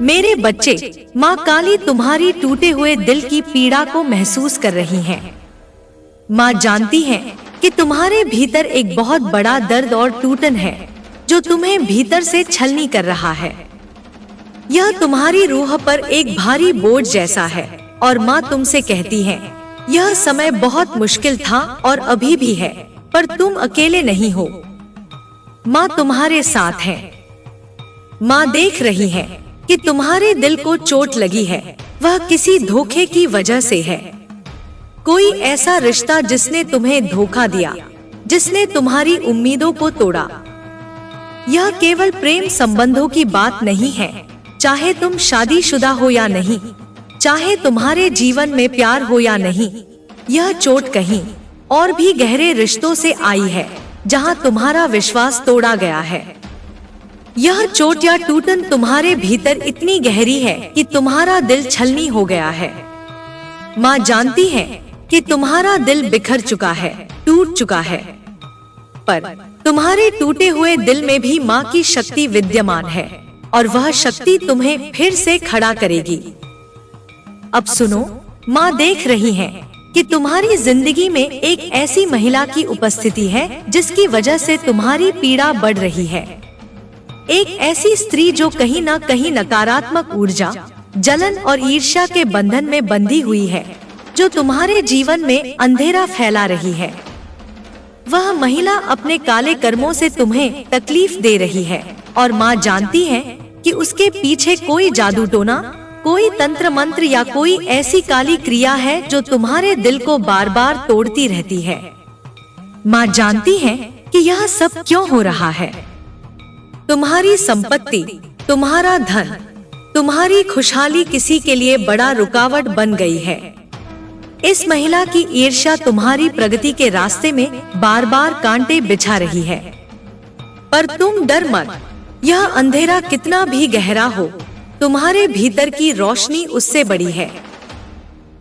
मेरे बच्चे, माँ काली तुम्हारी टूटे हुए दिल की पीड़ा को महसूस कर रही हैं। माँ जानती है कि तुम्हारे भीतर एक बहुत बड़ा दर्द और टूटन है जो तुम्हें भीतर से छलनी कर रहा है। यह तुम्हारी रूह पर एक भारी बोझ जैसा है और माँ तुमसे कहती है, यह समय बहुत मुश्किल था और अभी भी है, पर तुम अकेले नहीं हो। माँ तुम्हारे साथ है। माँ देख रही है कि तुम्हारे दिल को चोट लगी है, वह किसी धोखे की वजह से है। कोई ऐसा रिश्ता जिसने तुम्हें धोखा दिया, जिसने तुम्हारी उम्मीदों को तोड़ा। यह केवल प्रेम संबंधों की बात नहीं है, चाहे तुम शादीशुदा हो या नहीं, चाहे तुम्हारे जीवन में प्यार हो या नहीं। यह चोट कहीं और भी गहरे रिश्तों से आई है, जहां तुम्हारा विश्वास तोड़ा गया है। यह चोट या टूटन तुम्हारे भीतर इतनी गहरी है कि तुम्हारा दिल छलनी हो गया है। माँ जानती है कि तुम्हारा दिल बिखर चुका है, टूट चुका है, पर तुम्हारे टूटे हुए दिल में भी माँ की शक्ति विद्यमान है और वह शक्ति तुम्हें फिर से खड़ा करेगी। अब सुनो, माँ देख रही है कि तुम्हारी जिंदगी में एक ऐसी महिला की उपस्थिति है जिसकी वजह से तुम्हारी पीड़ा बढ़ रही है। एक ऐसी स्त्री जो कहीं न कहीं नकारात्मक ऊर्जा, जलन और ईर्ष्या के बंधन में बंधी हुई है, जो तुम्हारे जीवन में अंधेरा फैला रही है। वह महिला अपने काले कर्मों से तुम्हें तकलीफ दे रही है और माँ जानती है कि उसके पीछे कोई जादू टोना, कोई तंत्र मंत्र या कोई ऐसी काली क्रिया है जो तुम्हारे दिल को बार बार तोड़ती रहती है। माँ जानती है कि यह सब क्यों हो रहा है। तुम्हारी संपत्ति, तुम्हारा धन, तुम्हारी खुशहाली किसी के लिए बड़ा रुकावट बन गई है। इस महिला की ईर्ष्या तुम्हारी प्रगति के रास्ते में बार बार कांटे बिछा रही है। पर तुम डर मत, यह अंधेरा कितना भी गहरा हो, तुम्हारे भीतर की रोशनी उससे बड़ी है।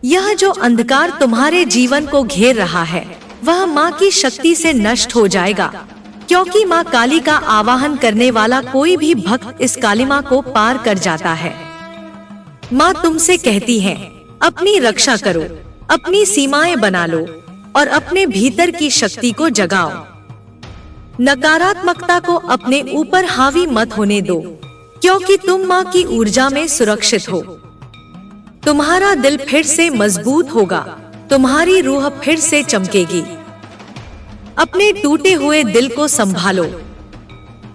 यह जो अंधकार तुम्हारे जीवन को घेर रहा है, वह माँ की शक्ति से नष्ट हो जाएगा, क्योंकि माँ काली का आवाहन करने वाला कोई भी भक्त इस कालिमा को पार कर जाता है। माँ तुमसे कहती है, अपनी रक्षा करो, अपनी सीमाएं बना लो और अपने भीतर की शक्ति को जगाओ। नकारात्मकता को अपने ऊपर हावी मत होने दो, क्योंकि तुम माँ की ऊर्जा में सुरक्षित हो। तुम्हारा दिल फिर से मजबूत होगा, तुम्हारी रूह फिर से चमकेगी। अपने टूटे हुए दिल को संभालो।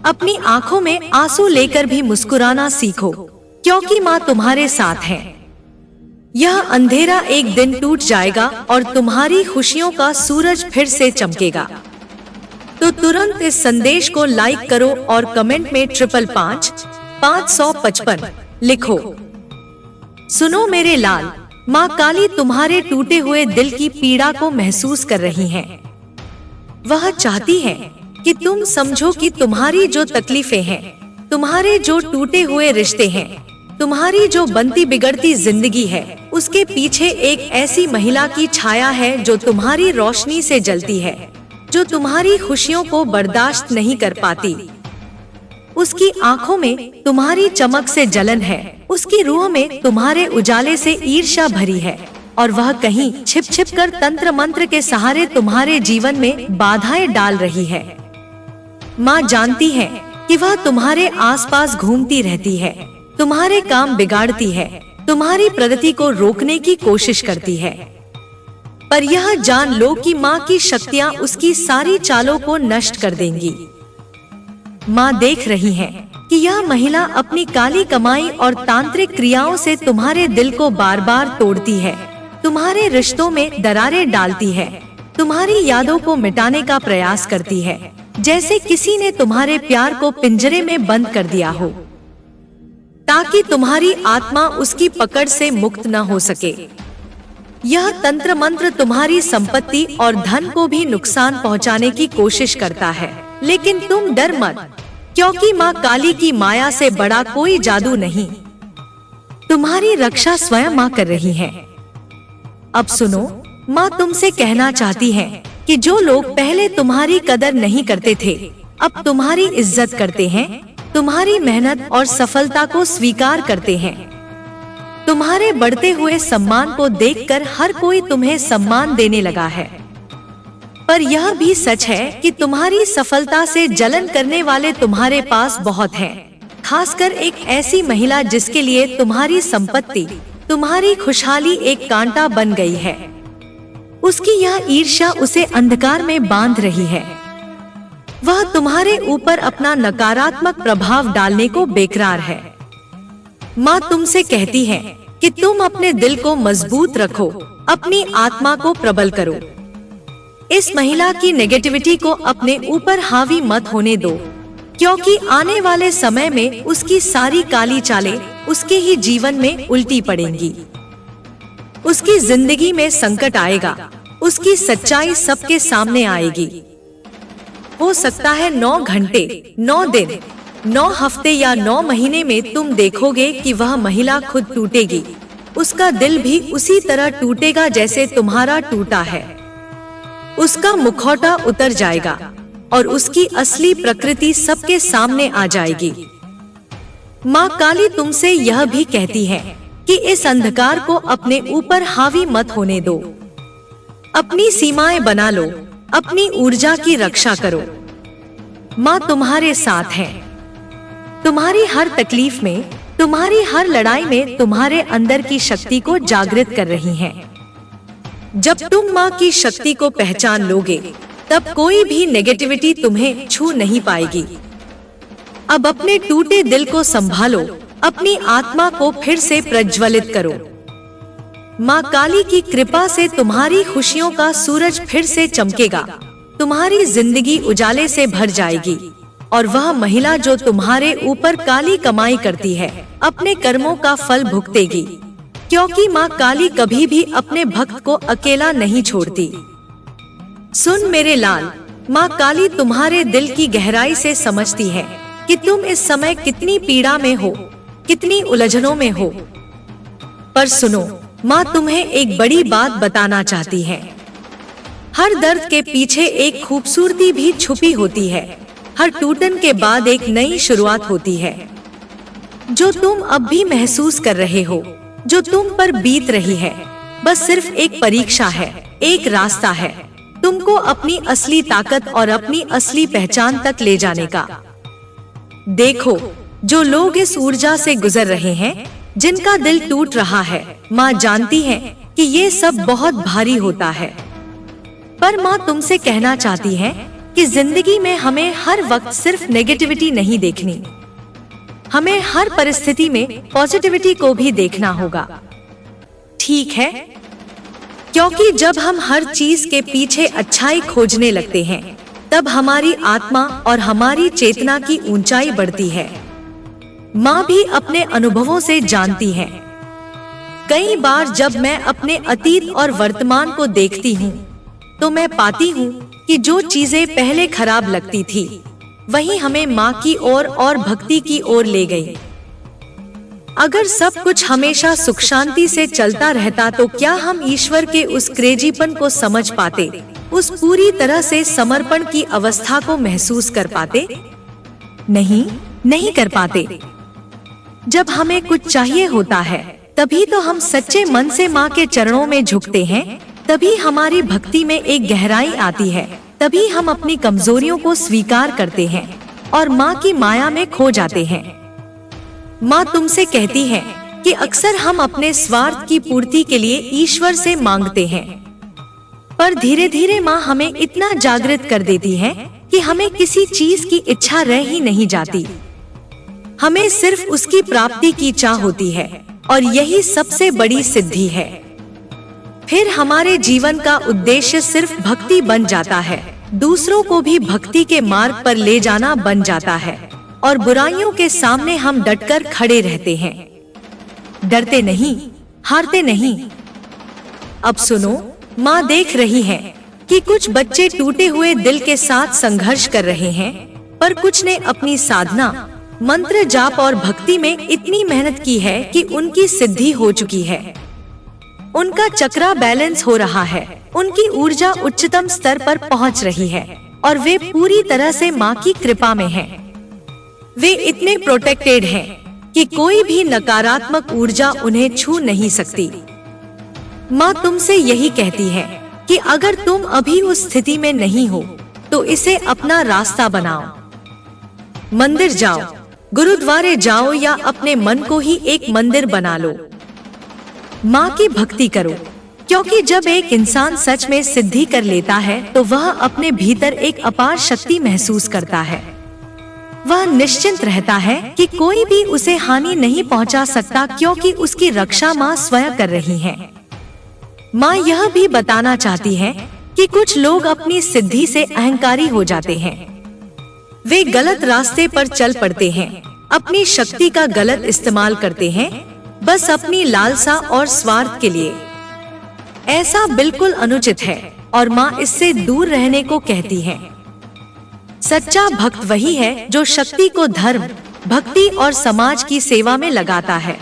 अपनी आंखों में आंसू लेकर भी मुस्कुराना सीखो, क्योंकि माँ तुम्हारे साथ है। यह अंधेरा एक दिन टूट जाएगा और तुम्हारी खुशियों का सूरज फिर से चमकेगा। तो तुरंत इस संदेश को लाइक करो और कमेंट में 555 लिखो। सुनो मेरे लाल, माँ काली तुम्हारे टूटे हुए दिल की पीड़ा को महसूस कर रही हैं। वह चाहती है कि तुम समझो कि तुम्हारी जो तकलीफें हैं, तुम्हारे जो टूटे हुए रिश्ते हैं, तुम्हारी जो बनती बिगड़ती जिंदगी है, उसके पीछे एक ऐसी महिला की छाया है जो तुम्हारी रोशनी से जलती है, जो तुम्हारी खुशियों को बर्दाश्त नहीं कर पाती। उसकी आंखों में तुम्हारी चमक से जलन है, उसकी रूह में तुम्हारे उजाले से ईर्ष्या भरी है और वह कहीं छिप छिप कर तंत्र मंत्र के सहारे तुम्हारे जीवन में बाधाएं डाल रही है। माँ जानती है कि वह तुम्हारे आसपास घूमती रहती है, तुम्हारे काम बिगाड़ती है, तुम्हारी प्रगति को रोकने की कोशिश करती है। पर यह जान लो कि माँ की शक्तियाँ उसकी सारी चालों को नष्ट कर देंगी। माँ देख रही है कि यह महिला अपनी काली कमाई और तांत्रिक क्रियाओं से तुम्हारे दिल को बार बार तोड़ती है, तुम्हारे रिश्तों में दरारें डालती है, तुम्हारी यादों को मिटाने का प्रयास करती है, जैसे किसी ने तुम्हारे प्यार को पिंजरे में बंद कर दिया हो, ताकि तुम्हारी आत्मा उसकी पकड़ से मुक्त न हो सके। यह तंत्र मंत्र तुम्हारी संपत्ति और धन को भी नुकसान पहुंचाने की कोशिश करता है, लेकिन तुम डर मत, क्योंकि माँ काली की माया से बड़ा कोई जादू नहीं। तुम्हारी रक्षा स्वयं माँ कर रही है। अब सुनो, माँ तुमसे कहना चाहती है कि जो लोग पहले तुम्हारी कदर नहीं करते थे, अब तुम्हारी इज्जत करते हैं। तुम्हारी मेहनत और सफलता को स्वीकार करते हैं। तुम्हारे बढ़ते हुए सम्मान को देखकर हर कोई तुम्हें सम्मान देने लगा है। पर यह भी सच है कि तुम्हारी सफलता से जलन करने वाले तुम्हारे पास बहुत हैं। खासकर एक ऐसी महिला जिसके लिए तुम्हारी संपत्ति, तुम्हारी खुशहाली एक कांटा बन गई है। उसकी यह ईर्ष्या उसे अंधकार में बांध रही है। वह तुम्हारे ऊपर अपना नकारात्मक प्रभाव डालने को बेकरार है। माँ तुमसे कहती है कि तुम अपने दिल को मजबूत रखो, अपनी आत्मा को प्रबल करो। इस महिला की नेगेटिविटी को अपने ऊपर हावी मत होने दो, क्योंकि आने वाले समय में उसकी सारी काली चालें उसके ही जीवन में उल्टी पड़ेंगी। उसकी जिंदगी में संकट आएगा, उसकी सच्चाई सबके सामने आएगी। हो सकता है 9 घंटे, 9 दिन, 9 हफ्ते या 9 महीने में तुम देखोगे कि वह महिला खुद टूटेगी। उसका दिल भी उसी तरह टूटेगा जैसे तुम्हारा टूटा है। उसका मुखौटा उतर जाएगा और उसकी असली प्रकृति सबके सामने आ जाएगी। माँ काली तुमसे यह भी कहती है कि इस अंधकार को अपने ऊपर हावी मत होने दो। अपनी सीमाएं बना लो, अपनी ऊर्जा की रक्षा करो। माँ तुम्हारे साथ है। तुम्हारी हर तकलीफ में, तुम्हारी हर लड़ाई में तुम्हारे अंदर की शक्ति को जागृत कर रही है। जब तुम माँ की शक्ति को पहचान लोगे, तब कोई भी नेगेटिविटी तुम्हें छू नहीं पाएगी। अब अपने टूटे दिल को संभालो, अपनी आत्मा को फिर से प्रज्वलित करो। माँ काली की कृपा से तुम्हारी खुशियों का सूरज फिर से चमकेगा। तुम्हारी जिंदगी उजाले से भर जाएगी और वह महिला जो तुम्हारे ऊपर काली कमाई करती है, अपने कर्मों का फल भुगतेगी, क्योंकि माँ काली कभी भी अपने भक्त को अकेला नहीं छोड़ती। सुन मेरे लाल, माँ काली तुम्हारे दिल की गहराई से समझती है कि तुम इस समय कितनी पीड़ा में हो, कितनी उलझनों में हो। पर सुनो, माँ तुम्हें एक बड़ी बात बताना चाहती है। हर दर्द के पीछे एक खूबसूरती भी छुपी होती है। हर टूटन के बाद एक नई शुरुआत होती है। जो तुम अब भी महसूस कर रहे हो, जो तुम पर बीत रही है, बस सिर्फ एक परीक्षा है, एक रास्ता है तुमको अपनी असली ताकत और अपनी असली पहचान तक ले जाने का। देखो, जो लोग इस ऊर्जा से गुजर रहे हैं, जिनका दिल टूट रहा है, माँ जानती है कि ये सब बहुत भारी होता है। पर माँ तुमसे कहना चाहती है कि जिंदगी में हमें हर वक्त सिर्फ नेगेटिविटी नहीं देखनी, हमें हर परिस्थिति में पॉजिटिविटी को भी देखना होगा। ठीक है? क्योंकि जब हम हर चीज के पीछे अच्छाई खोजने लगते हैं, तब हमारी आत्मा और हमारी चेतना की ऊंचाई बढ़ती है। माँ भी अपने अनुभवों से जानती है। कई बार जब मैं अपने अतीत और वर्तमान को देखती हूँ, तो मैं पाती हूँ कि जो चीजें पहले खराब लगती थी, वही हमें माँ की ओर और भक्ति की ओर ले गई। अगर सब कुछ हमेशा सुख शांति से चलता रहता तो क्या हम ईश्वर के उस क्रेजीपन को समझ पाते, उस पूरी तरह से समर्पण की अवस्था को महसूस कर पाते? नहीं कर पाते। जब हमें कुछ चाहिए होता है, तभी तो हम सच्चे मन से माँ के चरणों में झुकते हैं, तभी हमारी भक्ति में एक गहराई आती है, तभी हम अपनी कमजोरियों को स्वीकार करते हैं और माँ की माया में खो जाते हैं। माँ तुमसे कहती है कि अक्सर हम अपने स्वार्थ की पूर्ति के लिए ईश्वर से मांगते हैं, पर धीरे धीरे माँ हमें इतना जागृत कर देती है कि हमें किसी चीज की इच्छा रह ही नहीं जाती। हमें सिर्फ उसकी प्राप्ति की चाह होती है और यही सबसे बड़ी सिद्धि है। फिर हमारे जीवन का उद्देश्य सिर्फ भक्ति बन जाता है, दूसरों को भी भक्ति के मार्ग पर ले जाना बन जाता है और बुराइयों के सामने हम डटकर खड़े रहते हैं, डरते नहीं, हारते नहीं। अब सुनो, माँ देख रही है कि कुछ बच्चे टूटे हुए दिल के साथ संघर्ष कर रहे हैं, पर कुछ ने अपनी साधना, मंत्र जाप और भक्ति में इतनी मेहनत की है कि उनकी सिद्धि हो चुकी है। उनका चक्रा बैलेंस हो रहा है, उनकी ऊर्जा उच्चतम स्तर पर पहुंच रही है और वे पूरी तरह से माँ की कृपा में हैं। वे इतने प्रोटेक्टेड हैं कि कोई भी नकारात्मक ऊर्जा उन्हें छू नहीं सकती। माँ तुमसे यही कहती है कि अगर तुम अभी उस स्थिति में नहीं हो तो इसे अपना रास्ता बनाओ। मंदिर जाओ, गुरुद्वारे जाओ या अपने मन को ही एक मंदिर बना लो। माँ की भक्ति करो, क्योंकि जब एक इंसान सच में सिद्धि कर लेता है तो वह अपने भीतर एक अपार शक्ति महसूस करता है। वह निश्चिंत रहता है कि कोई भी उसे हानि नहीं पहुंचा सकता, क्योंकि उसकी रक्षा माँ स्वयं कर रही है। माँ यह भी बताना चाहती है कि कुछ लोग अपनी सिद्धि से अहंकारी हो जाते हैं। वे गलत रास्ते पर चल पड़ते हैं, अपनी शक्ति का गलत इस्तेमाल करते हैं, बस अपनी लालसा और स्वार्थ के लिए। ऐसा बिल्कुल अनुचित है और माँ इससे दूर रहने को कहती है। सच्चा भक्त वही है जो शक्ति को धर्म, भक्ति और समाज की सेवा में लगाता है।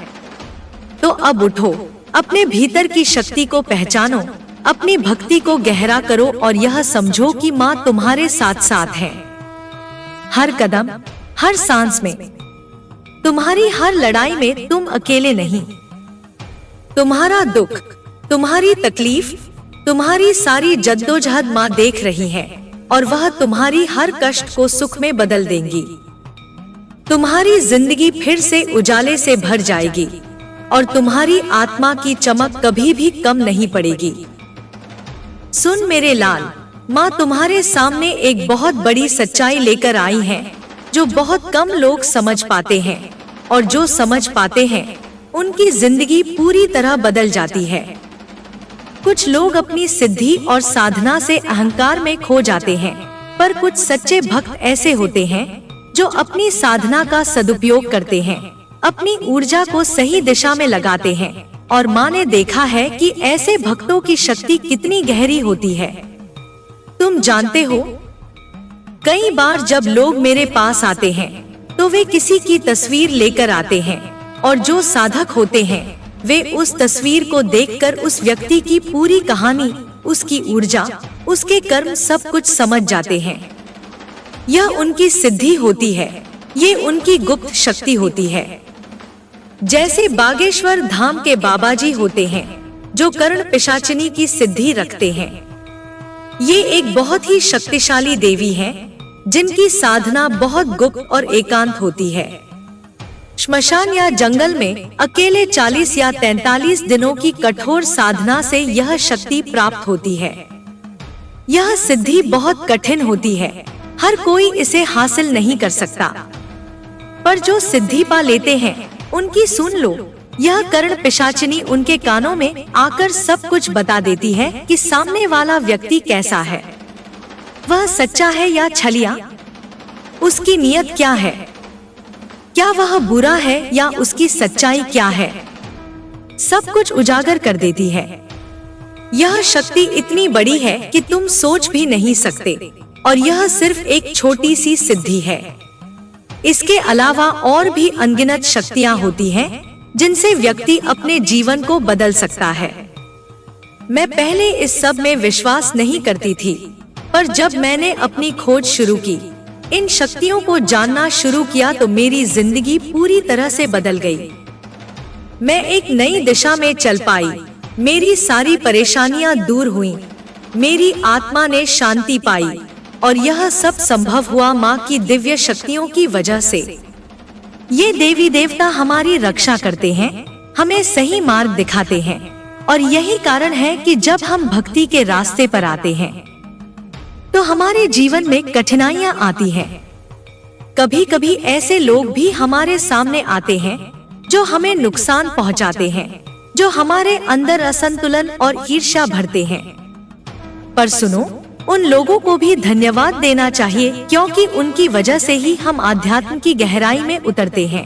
तो अब उठो, अपने भीतर की शक्ति को पहचानो, अपनी भक्ति को गहरा करो और यह समझो कि माँ तुम्हारे साथ साथ है। हर कदम, हर सांस में, तुम्हारी हर लड़ाई में तुम अकेले नहीं। तुम्हारा दुख, तुम्हारी तकलीफ, तुम्हारी सारी जद्दोजहद माँ देख रही है और वह तुम्हारी हर कष्ट को सुख में बदल देंगी। तुम्हारी जिंदगी फिर से उजाले से भर जाएगी और तुम्हारी आत्मा की चमक कभी भी कम नहीं पड़ेगी। सुन मेरे लाल, माँ तुम्हारे सामने एक बहुत बड़ी सच्चाई लेकर आई है जो बहुत कम लोग समझ पाते हैं, और जो समझ पाते हैं उनकी जिंदगी पूरी तरह बदल जाती है। कुछ लोग अपनी सिद्धि और साधना से अहंकार में खो जाते हैं, पर कुछ सच्चे भक्त ऐसे होते हैं जो अपनी साधना का सदुपयोग करते हैं, अपनी ऊर्जा को सही दिशा में लगाते हैं, और माँ ने देखा है कि ऐसे भक्तों की शक्ति कितनी गहरी होती है। तुम जानते हो, कई बार जब लोग मेरे पास आते हैं तो वे किसी की तस्वीर लेकर आते हैं, और जो साधक होते हैं वे उस तस्वीर को देखकर उस व्यक्ति की पूरी कहानी, उसकी ऊर्जा, उसके कर्म सब कुछ समझ जाते हैं। यह उनकी सिद्धि होती है, ये उनकी गुप्त शक्ति होती है। जैसे बागेश्वर धाम के बाबाजी होते हैं जो कर्ण पिशाचिनी की सिद्धि रखते हैं। ये एक बहुत ही शक्तिशाली देवी हैं, जिनकी साधना बहुत गुप्त और एकांत होती है। श्मशान या जंगल में अकेले 40 या 43 दिनों की कठोर साधना से यह शक्ति प्राप्त होती है। यह सिद्धि बहुत कठिन होती है, हर कोई इसे हासिल नहीं कर सकता, पर जो सिद्धि पा लेते हैं उनकी सुन लो। यह कर्ण पिशाचिनी उनके कानों में आकर सब कुछ बता देती है कि सामने वाला व्यक्ति कैसा है, वह सच्चा है या छलिया, उसकी नीयत क्या है, क्या वह बुरा है या उसकी सच्चाई क्या है, सब कुछ उजागर कर देती है। यह शक्ति इतनी बड़ी है कि तुम सोच भी नहीं सकते, और यह सिर्फ एक छोटी सी सिद्धि है। इसके अलावा और भी अनगिनत शक्तियाँ होती हैं जिनसे व्यक्ति अपने जीवन को बदल सकता है। मैं पहले इस सब में विश्वास नहीं करती थी, पर जब मैंने अपनी खोज शुरू की, इन शक्तियों को जानना शुरू किया, तो मेरी जिंदगी पूरी तरह से बदल गई। मैं एक नई दिशा में चल पाई, मेरी सारी परेशानियां दूर हुईं, मेरी आत्मा ने शांति पाई, और यह सब संभव हुआ माँ की दिव्य शक्तियों की वजह से। ये देवी देवता हमारी रक्षा करते हैं, हमें सही मार्ग दिखाते हैं, और यही कारण है कि जब हम भक्ति के रास्ते पर आते हैं तो हमारे जीवन में कठिनाइयां आती हैं। कभी कभी ऐसे लोग भी हमारे सामने आते हैं जो हमें नुकसान पहुंचाते हैं, जो हमारे अंदर असंतुलन और ईर्ष्या भरते हैं। पर सुनो, उन लोगों को भी धन्यवाद देना चाहिए, क्योंकि उनकी वजह से ही हम आध्यात्म की गहराई में उतरते हैं।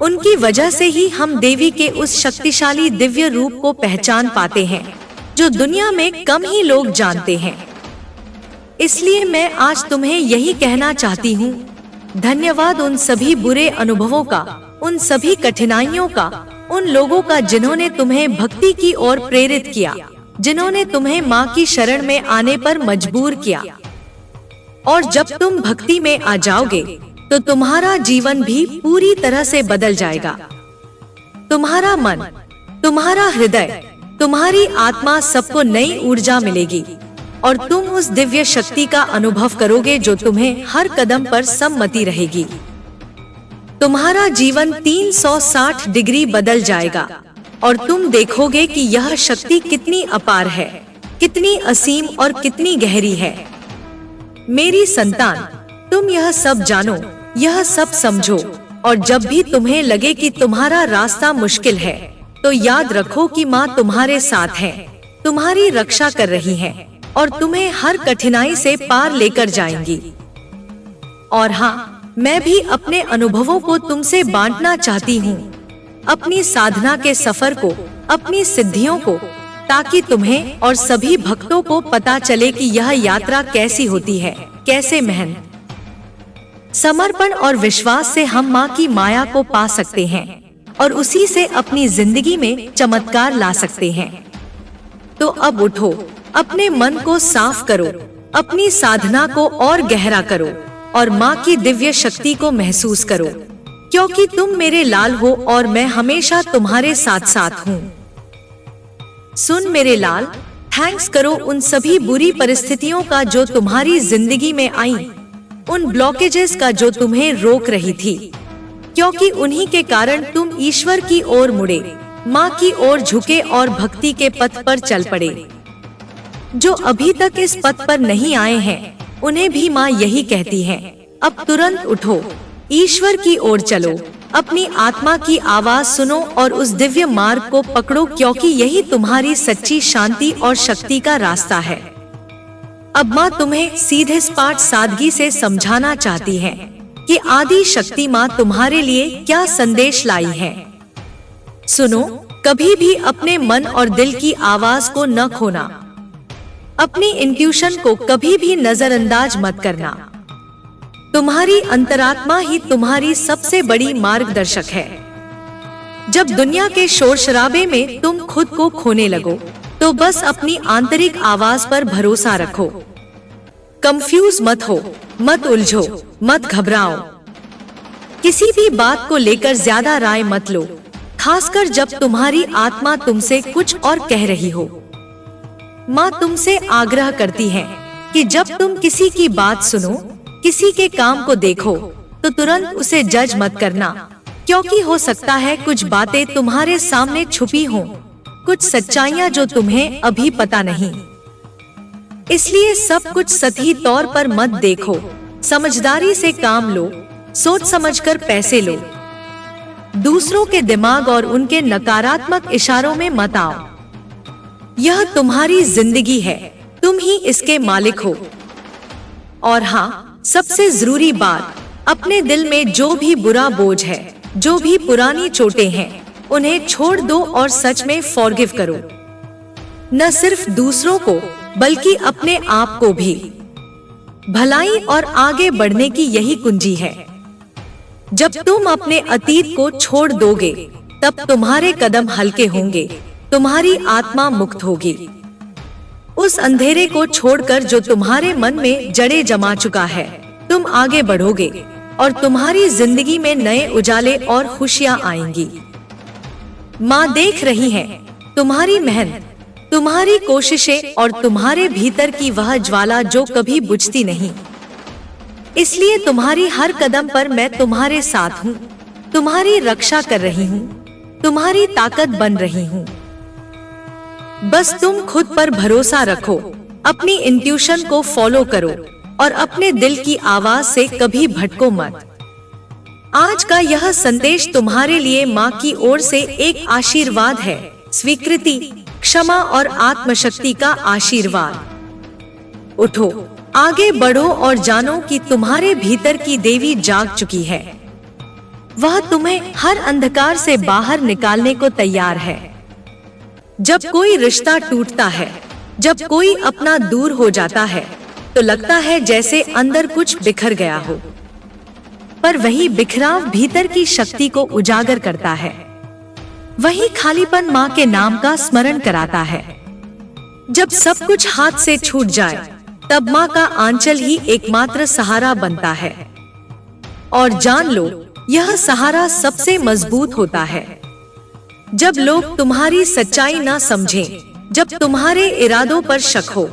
उनकी वजह से ही हम देवी के उस शक्तिशाली दिव्य रूप को पहचान पाते हैं जो दुनिया में कम ही लोग जानते हैं। इसलिए मैं आज तुम्हें यही कहना चाहती हूँ, धन्यवाद उन सभी बुरे अनुभवों का, उन सभी कठिनाइयों का, उन लोगों का जिन्होंने तुम्हें भक्ति की ओर प्रेरित किया, जिन्होंने तुम्हें माँ की शरण में आने पर मजबूर किया। और जब तुम भक्ति में आ जाओगे तो तुम्हारा जीवन भी पूरी तरह से बदल जाएगा। तुम्हारा मन, तुम्हारा हृदय, तुम्हारी आत्मा सबको नई ऊर्जा मिलेगी और तुम उस दिव्य शक्ति का अनुभव करोगे जो तुम्हें हर कदम पर सम्मति रहेगी। तुम्हारा जीवन 360 डिग्री बदल जाएगा और तुम देखोगे कि यह शक्ति कितनी अपार है, कितनी असीम और कितनी गहरी है। मेरी संतान, तुम यह सब जानो, यह सब समझो और जब भी तुम्हें लगे कि तुम्हारा रास्ता मुश्किल है तो याद रखो कि माँ तुम्हारे साथ है, तुम्हारी रक्षा कर रही है और तुम्हें हर कठिनाई से पार लेकर जाएंगी। और हाँ, मैं भी अपने अनुभवों को तुमसे बांटना चाहती हूँ, अपनी साधना के सफर को, अपनी सिद्धियों को, ताकि तुम्हें और सभी भक्तों को पता चले कि यह यात्रा कैसी होती है, कैसे मेहनत, समर्पण और विश्वास से हम माँ की माया को पा सकते हैं और उसी से अपनी जिंदगी में चमत्कार ला सकते हैं। तो अब उठो, अपने मन को साफ करो, अपनी साधना को और गहरा करो और माँ की दिव्य शक्ति को महसूस करो, क्योंकि तुम मेरे लाल हो और मैं हमेशा तुम्हारे साथ साथ हूँ। सुन मेरे लाल, थैंक्स करो उन सभी बुरी परिस्थितियों का जो तुम्हारी जिंदगी में आई, उन ब्लॉकेजेस का जो तुम्हें रोक रही थी, क्योंकि उन्हीं के कारण तुम ईश्वर की ओर मुड़े, माँ की ओर झुके और भक्ति के पथ पर चल पड़े। जो अभी तक इस पथ पर नहीं आए हैं उन्हें भी माँ यही कहती है, अब तुरंत उठो, ईश्वर की ओर चलो, अपनी आत्मा की आवाज सुनो और उस दिव्य मार्ग को पकड़ो, क्योंकि यही तुम्हारी सच्ची शांति और शक्ति का रास्ता है। अब माँ तुम्हें सीधे सपाट सादगी से समझाना चाहती है कि आदि शक्ति माँ तुम्हारे लिए क्या संदेश लाई है। सुनो, कभी भी अपने मन और दिल की आवाज को न खोना, अपनी इंट्यूशन को कभी भी नजरअंदाज मत करना। तुम्हारी अंतरात्मा ही तुम्हारी सबसे बड़ी मार्गदर्शक है। जब दुनिया के शोर शराबे में तुम खुद को खोने लगो तो बस अपनी आंतरिक आवाज पर भरोसा रखो। कंफ्यूज मत हो, मत उलझो, मत घबराओ। किसी भी बात को लेकर ज्यादा राय मत लो, खासकर जब तुम्हारी आत्मा तुमसे कुछ और कह रही हो। माँ तुमसे आग्रह करती है कि जब तुम किसी की बात सुनो, किसी के काम को देखो, तो तुरंत उसे जज मत करना, क्योंकि हो सकता है कुछ बातें तुम्हारे सामने छुपी हों, कुछ सच्चाइयाँ जो तुम्हें अभी पता नहीं। इसलिए सब कुछ सही तौर पर मत देखो, समझदारी से काम लो, सोच समझकर पैसे लो। दूसरों के दिमाग और उनके नकारात्मक इशारों में मत आओ। यह तुम्हारी जिंदगी है, तुम ही इसके मालिक हो। और हाँ, सबसे जरूरी बात, अपने दिल में जो भी बुरा बोझ है, जो भी पुरानी चोटें हैं, उन्हें छोड़ दो और सच में फॉरगिव करो। न सिर्फ दूसरों को बल्कि अपने आप को भी। भलाई और आगे बढ़ने की यही कुंजी है। जब तुम अपने अतीत को छोड़ दोगे तब तुम्हारे कदम हल्के होंगे, तुम्हारी आत्मा मुक्त होगी। उस अंधेरे को छोड़कर जो तुम्हारे मन में जड़ें जमा चुका है, तुम आगे बढ़ोगे और तुम्हारी जिंदगी में नए उजाले और खुशियां आएंगी। माँ देख रही है तुम्हारी मेहनत, तुम्हारी कोशिशें और तुम्हारे भीतर की वह ज्वाला जो कभी बुझती नहीं। इसलिए तुम्हारी हर कदम पर मैं तुम्हारे साथ हूँ, तुम्हारी रक्षा कर रही हूँ, तुम्हारी ताकत बन रही हूँ। बस तुम खुद पर भरोसा रखो, अपनी इंट्यूशन को फॉलो करो और अपने दिल की आवाज से कभी भटको मत। आज का यह संदेश तुम्हारे लिए माँ की ओर से एक आशीर्वाद है, स्वीकृति, क्षमा और आत्मशक्ति का आशीर्वाद। उठो, आगे बढ़ो और जानो कि तुम्हारे भीतर की देवी जाग चुकी है। वह तुम्हें हर अंधकार से बाहर निकालने को तैयार है। जब कोई रिश्ता टूटता है, जब कोई अपना दूर हो जाता है, तो लगता है जैसे अंदर कुछ बिखर गया हो, पर वही बिखराव भीतर की शक्ति को उजागर करता है। वही खालीपन माँ के नाम का स्मरण कराता है। जब सब कुछ हाथ से छूट जाए, तब माँ का आंचल ही एकमात्र सहारा बनता है। और जान लो, यह सहारा सबसे मजबूत होता है। जब लोग तुम्हारी सच्चाई ना समझें, जब तुम्हारे इरादों पर शक हो,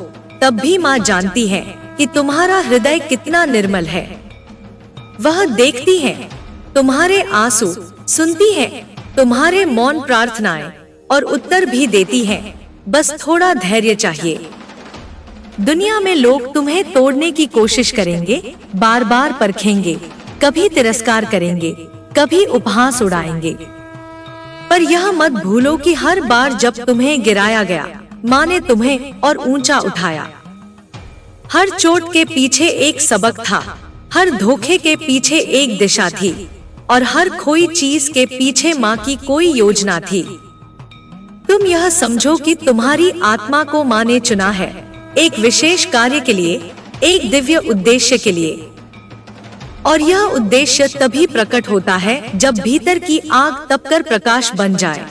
तब भी माँ जानती है कि तुम्हारा हृदय कितना निर्मल है। वह देखती है तुम्हारे आंसू, सुनती है तुम्हारे मौन प्रार्थनाएं और उत्तर भी देती है। बस थोड़ा धैर्य चाहिए। दुनिया में लोग तुम्हें तोड़ने की कोशिश करेंगे, बार बार परखेंगे, कभी तिरस्कार करेंगे, कभी उपहास उड़ाएंगे। पर यह मत भूलो कि हर बार जब तुम्हें गिराया गया, माँ ने तुम्हें और ऊंचा उठाया। हर चोट के पीछे एक सबक था, हर धोखे के पीछे एक दिशा थी, और हर खोई चीज के पीछे माँ की कोई योजना थी। तुम यह समझो कि तुम्हारी आत्मा को माँ ने चुना है, एक विशेष कार्य के लिए, एक दिव्य उद्देश्य के लिए। और यह उद्देश्य तभी प्रकट होता है जब भीतर की आग तपकर प्रकाश बन जाए।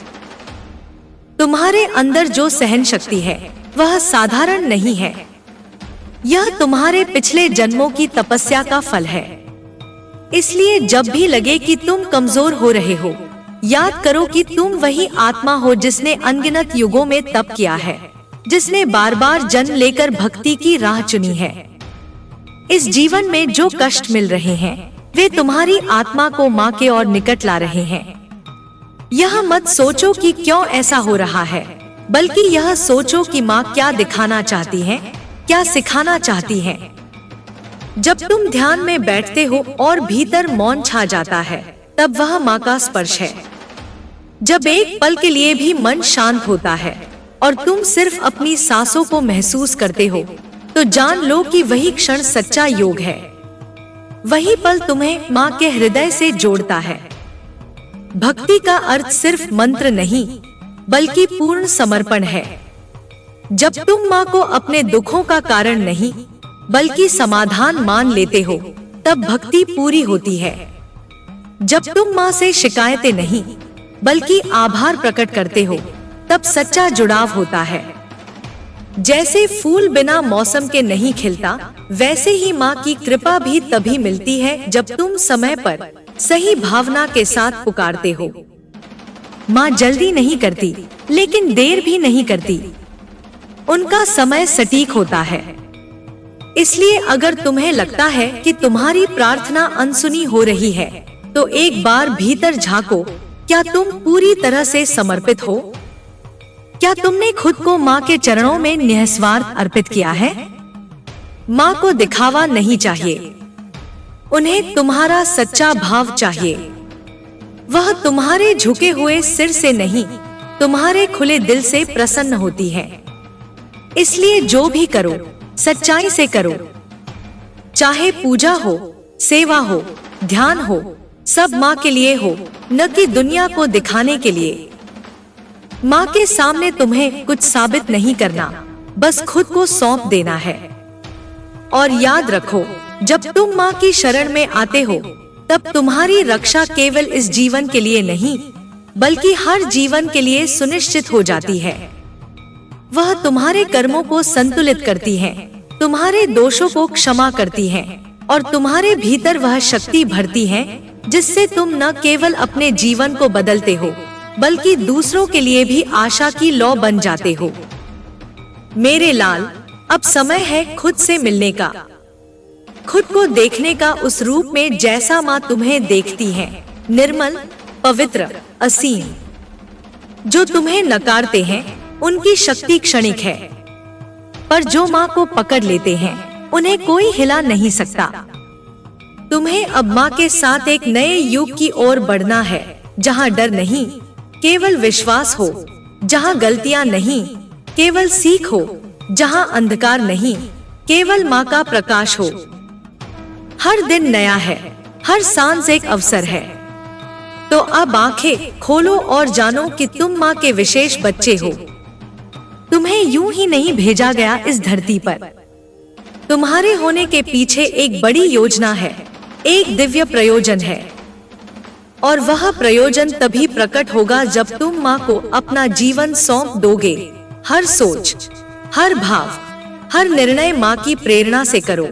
तुम्हारे अंदर जो सहन शक्ति है वह साधारण नहीं है। यह तुम्हारे पिछले जन्मों की तपस्या का फल है। इसलिए जब भी लगे कि तुम कमजोर हो रहे हो, याद करो कि तुम वही आत्मा हो जिसने अनगिनत युगों में तप किया है, जिसने बार बार जन्म लेकर भक्ति की राह चुनी है। इस जीवन में जो कष्ट मिल रहे हैं वे तुम्हारी आत्मा को माँ के और निकट ला रहे हैं। यह मत सोचो कि क्यों ऐसा हो रहा है, बल्कि यह सोचो कि माँ क्या दिखाना चाहती है, क्या सिखाना चाहती है। जब तुम ध्यान में बैठते हो और भीतर मौन छा जाता है, तब वह माँ का स्पर्श है। जब एक पल के लिए भी मन शांत होता है और तुम सिर्फ अपनी सांसों को महसूस करते हो, तो जान लो कि वही क्षण सच्चा योग है। वही पल तुम्हें माँ के हृदय से जोड़ता है। भक्ति का अर्थ सिर्फ मंत्र नहीं, बल्कि पूर्ण समर्पण है। जब तुम माँ को अपने दुखों का कारण नहीं, बल्कि समाधान मान लेते हो, तब भक्ति पूरी होती है। जब तुम माँ से शिकायतें नहीं, बल्कि आभार प्रकट करते हो, तब सच्चा जुड़ाव होता है। जैसे फूल बिना मौसम के नहीं खिलता, वैसे ही माँ की कृपा भी तभी मिलती है जब तुम समय पर सही भावना के साथ पुकारते हो। माँ जल्दी नहीं करती, लेकिन देर भी नहीं करती। उनका समय सटीक होता है। इसलिए अगर तुम्हें लगता है कि तुम्हारी प्रार्थना अनसुनी हो रही है, तो एक बार भीतर झांको। क्या तुम पूरी तरह से समर्पित हो? क्या तुमने खुद को माँ के चरणों में निस्वार्थ अर्पित किया है? माँ को दिखावा नहीं चाहिए, उन्हें तुम्हारा सच्चा भाव चाहिए। वह तुम्हारे झुके हुए सिर से नहीं, तुम्हारे खुले दिल से प्रसन्न होती है। इसलिए जो भी करो, सच्चाई से करो। चाहे पूजा हो, सेवा हो, ध्यान हो, सब माँ के लिए हो, न कि दुनिया को दिखाने के लिए। माँ के सामने तुम्हें कुछ साबित नहीं करना, बस खुद को सौंप देना है। और याद रखो, जब तुम माँ की शरण में आते हो, तब तुम्हारी रक्षा केवल इस जीवन के लिए नहीं, बल्कि हर जीवन के लिए सुनिश्चित हो जाती है। वह तुम्हारे कर्मों को संतुलित करती है, तुम्हारे दोषों को क्षमा करती है, और तुम्हारे भीतर वह शक्ति भरती है जिससे तुम न केवल अपने जीवन को बदलते हो, बल्कि दूसरों के लिए भी आशा की लौ बन जाते हो। मेरे लाल, अब समय है खुद से मिलने का, खुद को देखने का उस रूप में जैसा माँ तुम्हें देखती है, निर्मल, पवित्र, असीम। जो तुम्हें नकारते हैं उनकी शक्ति क्षणिक है, पर जो माँ को पकड़ लेते हैं उन्हें कोई हिला नहीं सकता। तुम्हें अब माँ के साथ एक नए युग की ओर बढ़ना है, जहाँ डर नहीं, केवल विश्वास हो, जहाँ गलतियाँ नहीं, केवल सीख हो, जहाँ अंधकार नहीं, केवल माँ का प्रकाश हो। हर दिन नया है, हर सांस एक अवसर है। तो अब आंखें खोलो और जानो कि तुम माँ के विशेष बच्चे हो। तुम्हें यूं ही नहीं भेजा गया इस धरती पर। तुम्हारे होने के पीछे एक बड़ी योजना है, एक दिव्य प्रयोजन है। और वह प्रयोजन तभी प्रकट होगा जब तुम माँ को अपना जीवन सौंप दोगे। हर सोच, हर भाव, हर निर्णय माँ की प्रेरणा से करो।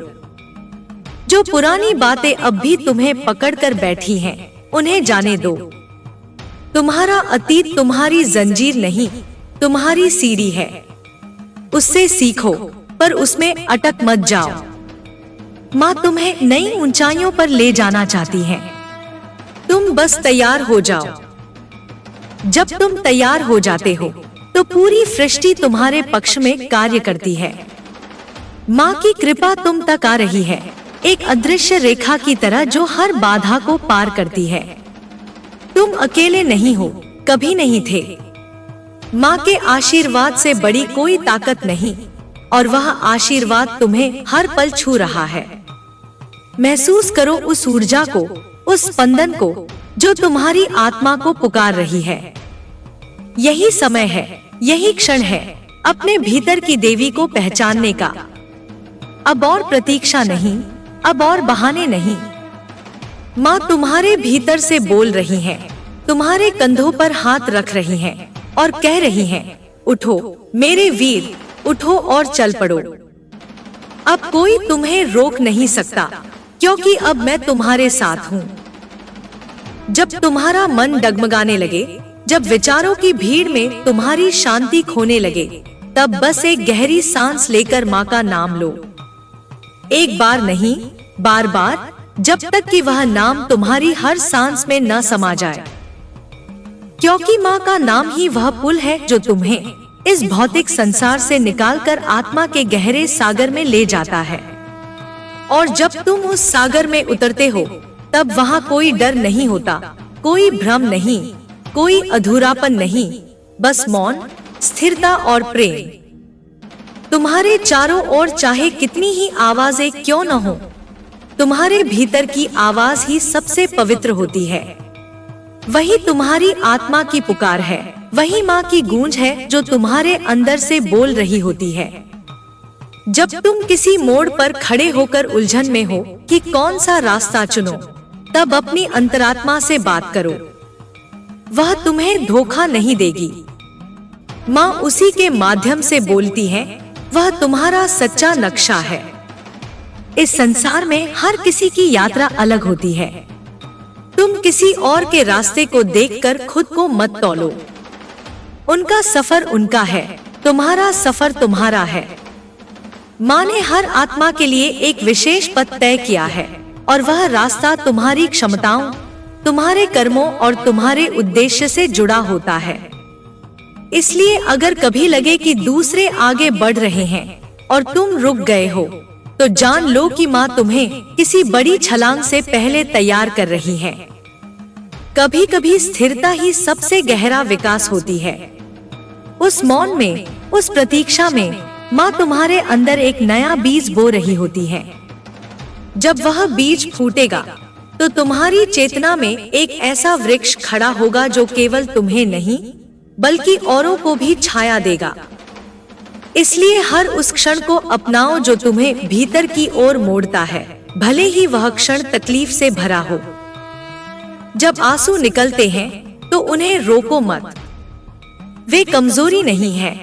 जो पुरानी बातें अब भी तुम्हें पकड़ कर बैठी हैं, उन्हें जाने दो। तुम्हारा अतीत तुम्हारी जंजीर नहीं, तुम्हारी सीढ़ी है। उससे सीखो, पर उसमें अटक मत जाओ। माँ तुम्हें नई ऊंचाइयों पर ले जाना चाहती है। तुम बस तैयार हो जाओ। जब तुम तैयार हो जाते हो, तो पूरी सृष्टि तुम्हारे पक्ष में कार्य करती है। माँ की कृपा तुम तक आ रही है, एक अदृश्य रेखा की तरह जो हर बाधा को पार करती है। तुम अकेले नहीं हो, कभी नहीं थे। माँ के आशीर्वाद से बड़ी कोई ताकत नहीं, और वह आशीर्वाद तुम्हें हर पल छू रहा है। महसूस करो उस ऊर्जा को, उस स्पंदन को जो तुम्हारी आत्मा को पुकार रही है। यही समय है, यही क्षण है अपने भीतर की देवी को पहचानने का। अब और प्रतीक्षा नहीं, अब और बहाने नहीं। माँ तुम्हारे भीतर से बोल रही है, तुम्हारे कंधों पर हाथ रख रही हैं और कह रही हैं, उठो मेरे वीर, उठो और चल पड़ो। अब कोई तुम्हें रोक नहीं सकता, क्योंकि अब मैं तुम्हारे साथ हूँ। जब तुम्हारा मन डगमगाने लगे, जब विचारों की भीड़ में तुम्हारी शांति खोने लगे, तब बस एक गहरी सांस लेकर माँ का नाम लो। एक बार नहीं, बार बार, जब तक कि वह नाम तुम्हारी हर सांस में न समा जाए। क्योंकि माँ का नाम ही वह पुल है जो तुम्हें इस भौतिक संसार से निकालकर आत्मा के गहरे सागर में ले जाता है। और जब तुम उस सागर में उतरते हो, तब वहाँ कोई डर नहीं होता, कोई भ्रम नहीं, कोई अधूरापन नहीं, बस मौन, स्थिरता और प्रेम। तुम्हारे चारों ओर चाहे कितनी ही आवाजें क्यों न हो, तुम्हारे भीतर की आवाज ही सबसे पवित्र होती है। वही तुम्हारी आत्मा की पुकार है, वही माँ की गूंज है जो तुम्हारे अंदर से बोल रही होती है। जब तुम किसी मोड़ पर खड़े होकर उलझन में हो कि कौन सा रास्ता चुनो, तब अपनी अंतरात्मा से बात करो। वह तुम्हें धोखा नहीं देगी। माँ उसी के माध्यम से बोलती है, वह तुम्हारा सच्चा नक्शा है। इस संसार में हर किसी की यात्रा अलग होती है। तुम किसी और के रास्ते को देखकर खुद को मत तौलो। उनका सफर उनका है, तुम्हारा सफर तुम्हारा है। माँ ने हर आत्मा के लिए एक विशेष पथ तय किया है, और वह रास्ता तुम्हारी क्षमताओं, तुम्हारे कर्मों और तुम्हारे उद्देश्य से जुड़ा होता है। इसलिए अगर कभी लगे कि दूसरे आगे बढ़ रहे हैं और तुम रुक गए हो, तो जान लो कि माँ तुम्हें किसी बड़ी छलांग से पहले तैयार कर रही है। कभी कभी स्थिरता ही सबसे गहरा विकास होती है। उस मौन में, उस प्रतीक्षा में माँ तुम्हारे अंदर एक नया बीज बो रही होती है। जब वह बीज फूटेगा, तो तुम्हारी चेतना में एक ऐसा वृक्ष खड़ा होगा जो केवल तुम्हें नहीं, बल्कि औरों को भी छाया देगा। इसलिए हर उस क्षण को अपनाओ जो तुम्हें भीतर की ओर मोड़ता है, भले ही वह क्षण तकलीफ से भरा हो। जब आंसू निकलते हैं, तो उन्हें रोको मत। वे कमजोरी नहीं है,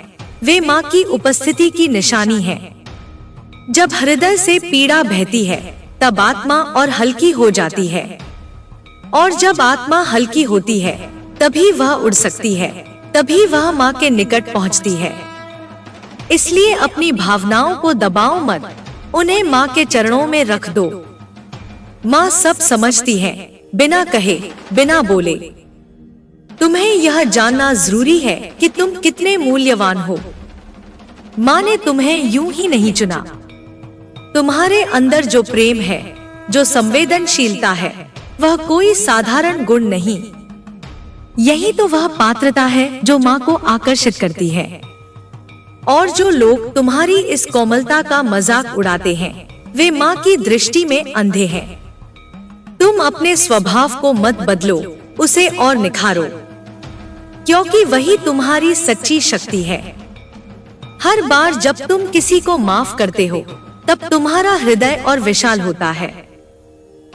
वे माँ की उपस्थिति की निशानी है। जब हृदय से पीड़ा बहती है, तब आत्मा और हल्की हो जाती है, और जब आत्मा हल्की होती है, तभी वह उड़ सकती है, तभी वह माँ के निकट पहुँचती है। इसलिए अपनी भावनाओं को दबाओ मत, उन्हें माँ के चरणों में रख दो। माँ सब समझती है, बिना कहे, बिना बोले। तुम्हें यह जानना जरूरी है कि तुम कितने मूल्यवान हो। माँ ने तुम्हें यूं ही नहीं चुना। तुम्हारे अंदर जो प्रेम है, जो संवेदनशीलता है, वह कोई साधारण गुण नहीं। यही तो वह पात्रता है जो माँ को आकर्षित करती है। और जो लोग तुम्हारी इस कोमलता का मजाक उड़ाते हैं, वे माँ की दृष्टि में अंधे हैं। तुम अपने स्वभाव को मत बदलो, उसे और निखारो, क्योंकि वही तुम्हारी सच्ची शक्ति है। हर बार जब तुम किसी को माफ करते हो, तब तुम्हारा हृदय और विशाल होता है।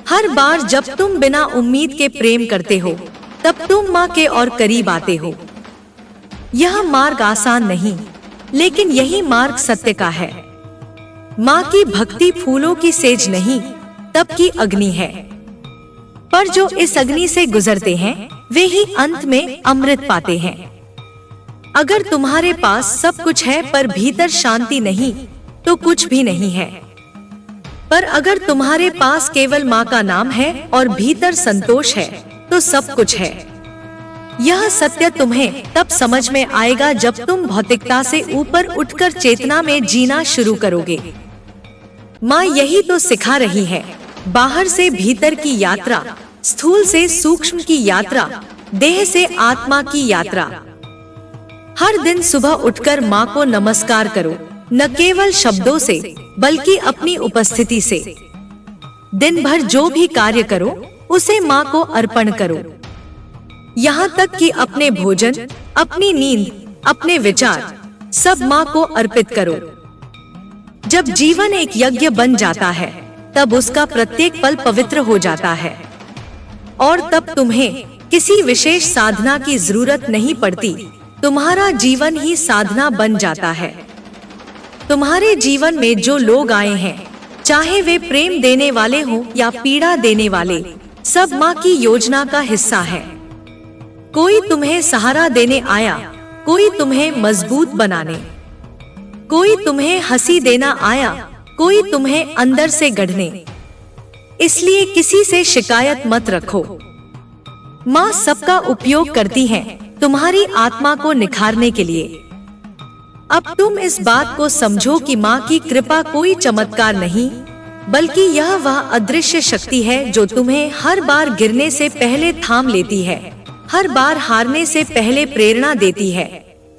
हर बार जब तुम बिना उम्मीद के प्रेम करते हो, तब तुम माँ के और करीब आते हो। यह मार्ग आसान नहीं, लेकिन यही मार्ग सत्य का है। माँ की भक्ति फूलों की सेज नहीं, तप की अग्नि है। पर जो इस अग्नि से गुजरते हैं वे ही अंत में अमृत पाते हैं। अगर तुम्हारे पास सब कुछ है पर भीतर शांति नहीं तो कुछ भी नहीं है। पर अगर तुम्हारे पास केवल माँ का नाम है और भीतर संतोष है तो सब कुछ है। यह सत्य तुम्हें तब समझ में आएगा जब तुम भौतिकता से ऊपर उठकर चेतना में जीना शुरू करोगे। माँ यही तो सिखा रही है, बाहर से भीतर की यात्रा, स्थूल से सूक्ष्म की यात्रा, देह से आत्मा की यात्रा। हर दिन सुबह उठकर माँ को नमस्कार करो, न केवल शब्दों से बल्कि अपनी उपस्थिति से। दिन भर जो भी कार्य करो उसे माँ को अर्पण करो। यहाँ तक कि अपने भोजन, अपनी नींद, अपने विचार सब माँ को अर्पित करो। जब जीवन एक यज्ञ बन जाता है तब उसका प्रत्येक पल पवित्र हो जाता है और तब तुम्हें किसी विशेष साधना की जरूरत नहीं पड़ती। तुम्हारा जीवन ही साधना बन जाता है। तुम्हारे जीवन में जो लोग आए हैं, चाहे वे प्रेम देने वाले हों या पीड़ा देने वाले, सब माँ की योजना का हिस्सा है। कोई तुम्हें सहारा देने आया, कोई तुम्हें मजबूत बनाने, कोई तुम्हें हंसी देना आया, कोई तुम्हें अंदर से गढ़ने। इसलिए किसी से शिकायत मत रखो। माँ सबका उपयोग करती है तुम्हारी आत्मा को निखारने के लिए। अब तुम इस बात को समझो कि माँ की कृपा कोई चमत्कार नहीं, बल्कि यह वह अदृश्य शक्ति है जो तुम्हें हर बार गिरने से पहले थाम लेती है, हर बार हारने से पहले प्रेरणा देती है,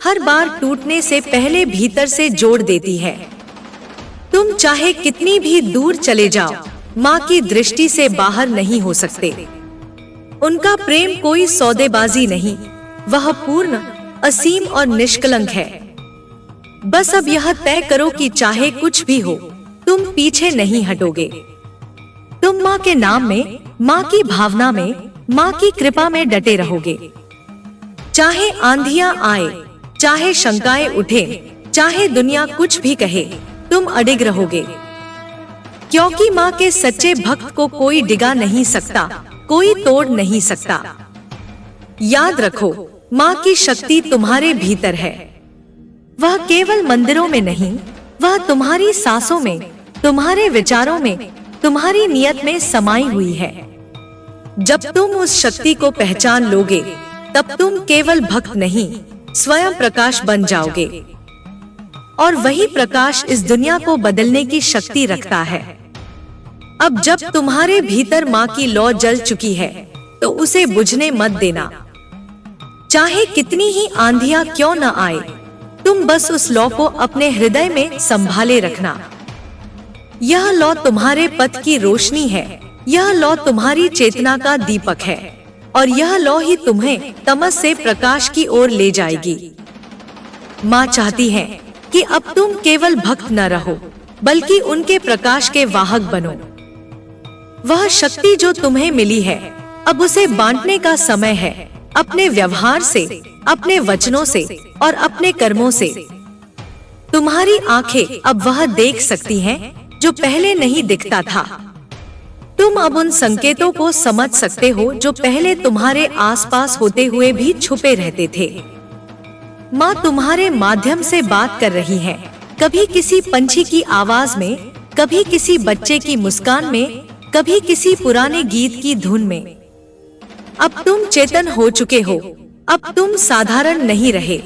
हर बार टूटने से पहले भीतर से जोड़ देती है। तुम चाहे कितनी भी दूर चले जाओ, माँ की दृष्टि से बाहर नहीं हो सकते। उनका प्रेम कोई सौदेबाजी नहीं, वह पूर्ण, असीम और निष्कलंक है। बस अब यह तय करो कि चाहे कुछ भी हो, तुम पीछे नहीं हटोगे। तुम माँ के नाम में, माँ की भावना में, माँ की कृपा में डटे रहोगे। चाहे आंधियां आए, चाहे शंकाएं उठे, चाहे दुनिया कुछ भी कहे, तुम अडिग रहोगे। क्योंकि माँ के सच्चे भक्त को कोई डिगा नहीं सकता, कोई तोड़ नहीं सकता। याद रखो, माँ की शक्ति तुम्हारे भीतर है। वह केवल मंदिरों में नहीं, वह तुम्हारी सांसों में, तुम्हारे विचारों में, तुम्हारी नियत में समाई हुई है। जब तुम उस शक्ति को पहचान लोगे, तब तुम केवल भक्त नहीं, स्वयं प्रकाश बन जाओगे। और वही प्रकाश इस दुनिया को बदलने की शक्ति रखता है। अब जब तुम्हारे भीतर माँ की लौ जल चुकी है, तो उसे बुझने मत देना। चाहे कितनी ही आंधियां क्यों न आए, तुम बस उस लौ को अपने हृदय में संभाले रखना। यह लौ तुम्हारे पथ की रोशनी है, यह लौ तुम्हारी चेतना का दीपक है और यह लौ ही तुम्हें तमस से प्रकाश की ओर ले जाएगी। माँ चाहती है कि अब तुम केवल भक्त न रहो, बल्कि उनके प्रकाश के वाहक बनो। वह शक्ति जो तुम्हें मिली है, अब उसे बांटने का समय है, अपने व्यवहार से, अपने वचनों से और अपने कर्मों से। तुम्हारी आंखें अब वह देख सकती हैं जो पहले नहीं दिखता था। तुम अब उन संकेतों को समझ सकते हो जो पहले तुम्हारे आसपास होते हुए भी छुपे रहते थे। माँ तुम्हारे माध्यम से बात कर रही है, कभी किसी पंछी की आवाज में, कभी किसी बच्चे की मुस्कान में, कभी किसी पुराने गीत की धुन में। अब तुम चेतन हो चुके हो, अब तुम साधारण नहीं रहे।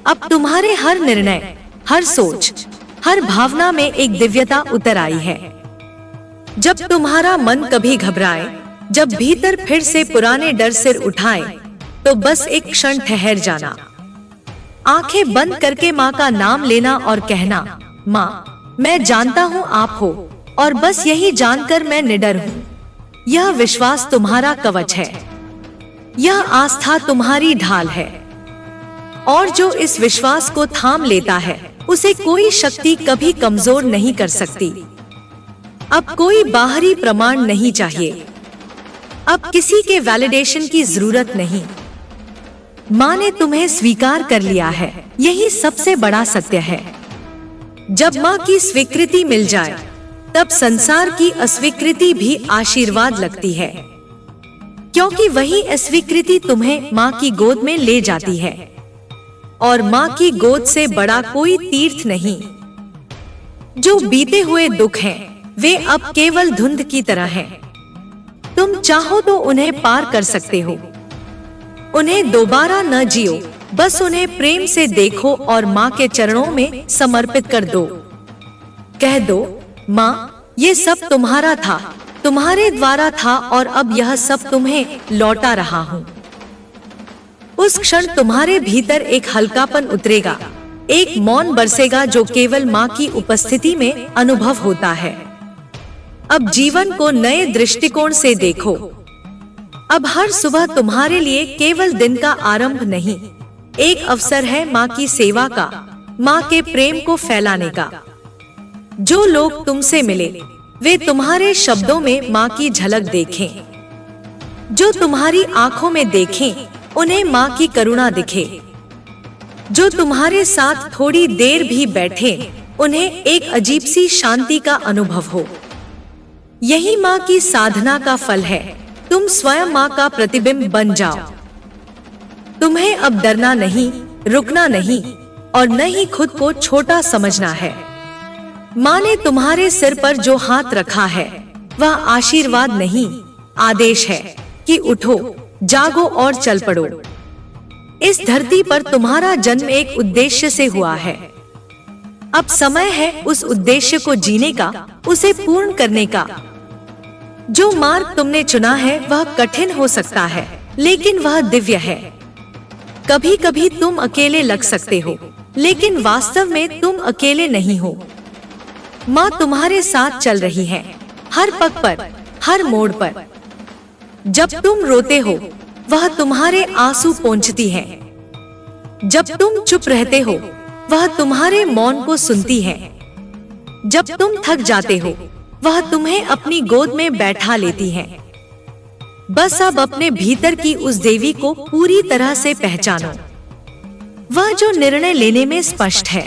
अब तुम्हारे हर निर्णय, हर सोच, हर भावना में एक दिव्यता उतर आई है। जब तुम्हारा मन कभी घबराए, जब भीतर फिर से पुराने डर सिर उठाए, तो बस एक क्षण ठहर जाना, आंखें बंद करके माँ का नाम लेना और कहना, माँ मैं जानता हूँ आप हो, और बस यही जानकर मैं निडर हूँ। यह विश्वास तुम्हारा कवच है, यह आस्था तुम्हारी ढाल है, और जो इस विश्वास को थाम लेता है उसे कोई शक्ति कभी कमजोर नहीं कर सकती। अब कोई बाहरी प्रमाण नहीं चाहिए, अब किसी के वैलिडेशन की जरूरत नहीं। माँ ने तुम्हें स्वीकार कर लिया है, यही सबसे बड़ा सत्य है। जब माँ की स्वीकृति मिल जाए, तब संसार की अस्वीकृति भी आशीर्वाद लगती है, क्योंकि वही अस्वीकृति तुम्हें माँ की गोद में ले जाती है, और माँ की गोद से बड़ा कोई तीर्थ नहीं। जो बीते हुए दुख हैं, वे अब केवल धुंध की तरह हैं। तुम चाहो तो उन्हें पार कर सकते हो। उन्हें दोबारा न जियो, बस उन्हें प्रेम से देखो और माँ के चरणों में समर्पित कर दो। कह दो, माँ, ये सब तुम्हारा था, तुम्हारे द्वारा था, और अब यह सब तुम्हें लौटा रहा हूँ। उस क्षण तुम्हारे भीतर एक हल्कापन उतरेगा, एक मौन बरसेगा जो केवल माँ की उपस्थिति में अनुभव होता है। अब जीवन को नए दृष्टिकोण से देखो। अब हर सुबह तुम्हारे लिए केवल दिन का आरंभ नहीं, एक अवसर है माँ की सेवा का, माँ के प्रेम को फैलाने का। जो लोग तुमसे मिले, वे तुम्हारे शब्दों में माँ की झलक देखें। जो तुम्हारी आंखों में देखें, उन्हें माँ की करुणा दिखे। जो तुम्हारे साथ थोड़ी देर भी बैठे, उन्हें एक अजीब सी शांति का अनुभव हो। यही माँ की साधना का फल है। तुम स्वयं माँ का प्रतिबिंब बन जाओ। तुम्हें अब डरना नहीं, रुकना नहीं, और न ही खुद को छोटा समझना है। माँ ने तुम्हारे सिर पर जो हाथ रखा है, वह आशीर्वाद नहीं, आदेश है कि उठो, जागो और चल पड़ो। इस धरती पर तुम्हारा जन्म एक उद्देश्य से हुआ है। अब समय है उस उद्देश्य को जीने का, उसे पूर्ण करने का। जो मार्ग तुमने चुना है वह कठिन हो सकता है, लेकिन वह दिव्य है। कभी कभी तुम अकेले लग सकते हो, लेकिन वास्तव में तुम अकेले नहीं हो। माँ तुम्हारे साथ चल रही है, हर पग पर, हर मोड़ पर। जब तुम रोते हो, वह तुम्हारे आंसू पोंछती है। जब तुम चुप रहते हो, वह तुम्हारे मौन को सुनती है। जब तुम थक जाते हो, वह तुम्हें अपनी गोद में बैठा लेती है। बस अब अपने भीतर की उस देवी को पूरी तरह से पहचानो। वह जो निर्णय लेने में स्पष्ट है,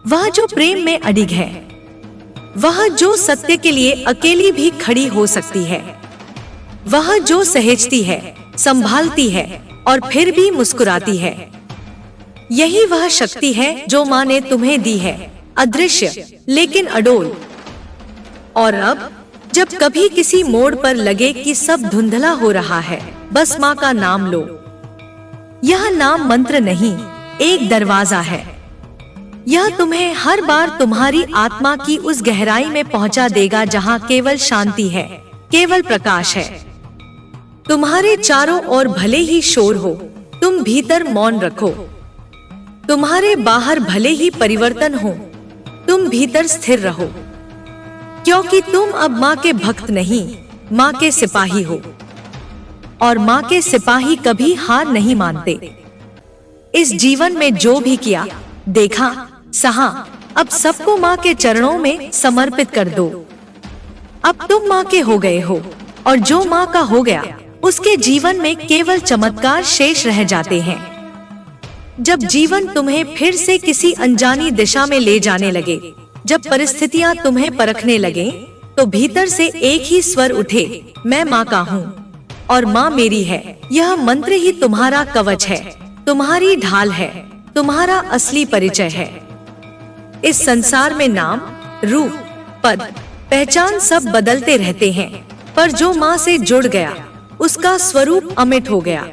वह जो प्रेम में अडिग है, वह जो सत्य के लिए अकेली भी खड़ी हो सकती है, वह जो सहेजती है, संभालती है और फिर भी मुस्कुराती है। यही वह शक्ति है जो माँ ने तुम्हें दी है, अदृश्य लेकिन अडोल। और अब जब कभी किसी मोड़ पर लगे कि सब धुंधला हो रहा है, बस माँ का नाम लो। यह नाम मंत्र नहीं, एक दरवाजा है। यह तुम्हें हर बार तुम्हारी आत्मा की उस गहराई में पहुंचा देगा जहां केवल शांति है, केवल प्रकाश है। तुम्हारे चारों ओर भले ही शोर हो, तुम भीतर मौन रखो। तुम्हारे बाहर भले ही परिवर्तन हो, तुम भीतर स्थिर रहो। क्योंकि तुम अब माँ के भक्त नहीं, माँ के सिपाही हो। और माँ के सिपाही कभी हार नहीं मानते। इस जीवन में जो भी किया, देखा, सहा, अब सबको माँ के चरणों में समर्पित कर दो। अब तुम माँ के हो गए हो, और जो माँ का हो गया, उसके जीवन में केवल चमत्कार शेष रह जाते हैं। जब जीवन तुम्हें फिर से किसी अनजानी दिशा में ले जाने लगे, जब परिस्थितियां तुम्हें परखने लगे, तो भीतर से एक ही स्वर उठे, मैं माँ का हूँ और माँ मेरी है। यह मंत्र ही तुम्हारा कवच है, तुम्हारी ढाल है, तुम्हारा असली परिचय है। इस संसार में नाम, रूप, पद, पहचान सब बदलते रहते हैं, पर जो माँ से जुड़ गया, उसका स्वरूप अमिट हो गया।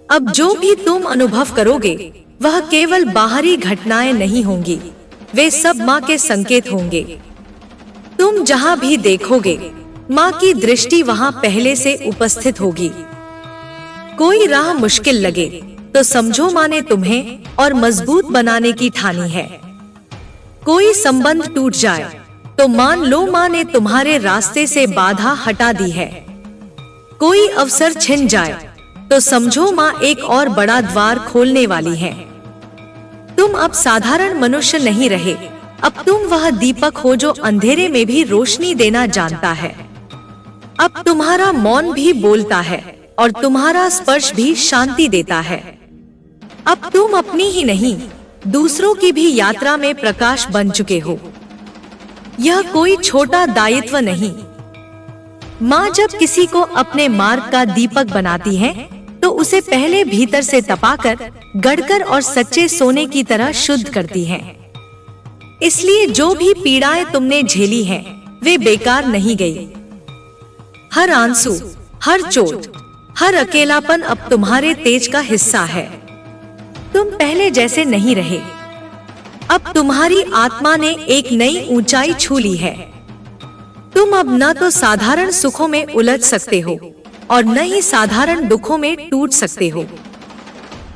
अब जो भी तुम अनुभव करोगे, वह केवल बाहरी घटनाएं नहीं होंगी, वे सब माँ के संकेत होंगे। तुम जहाँ भी देखोगे, माँ की दृष्टि वहाँ पहले से उपस्थित होगी। कोई राह मुश्किल लगे तो समझो माँ ने तुम्हें और मजबूत बनाने की ठानी है। कोई संबंध टूट जाए तो मान लो माँ ने तुम्हारे रास्ते से बाधा हटा दी है। कोई अवसर छिन जाए तो समझो माँ एक और बड़ा द्वार खोलने वाली है। तुम अब साधारण मनुष्य नहीं रहे, अब तुम वह दीपक हो जो अंधेरे में भी रोशनी देना जानता है। अब तुम्हारा मौन भी बोलता है और तुम्हारा स्पर्श भी शांति देता है। अब तुम अपनी ही नहीं, दूसरों की भी यात्रा में प्रकाश बन चुके हो। यह कोई छोटा दायित्व नहीं। माँ जब किसी को अपने मार्ग का दीपक बनाती है तो उसे पहले भीतर से तपाकर, गढ़कर और सच्चे सोने की तरह शुद्ध करती है। इसलिए जो भी पीड़ाएं तुमने झेली हैं, वे बेकार नहीं गई। हर आंसू, हर चोट, हर अकेलापन अब तुम्हारे तेज का हिस्सा है। तुम पहले जैसे नहीं रहे। अब तुम्हारी आत्मा ने एक नई ऊंचाई छू ली है। तुम अब न तो साधारण सुखों में उलझ सकते हो और न ही साधारण दुखों में टूट सकते हो।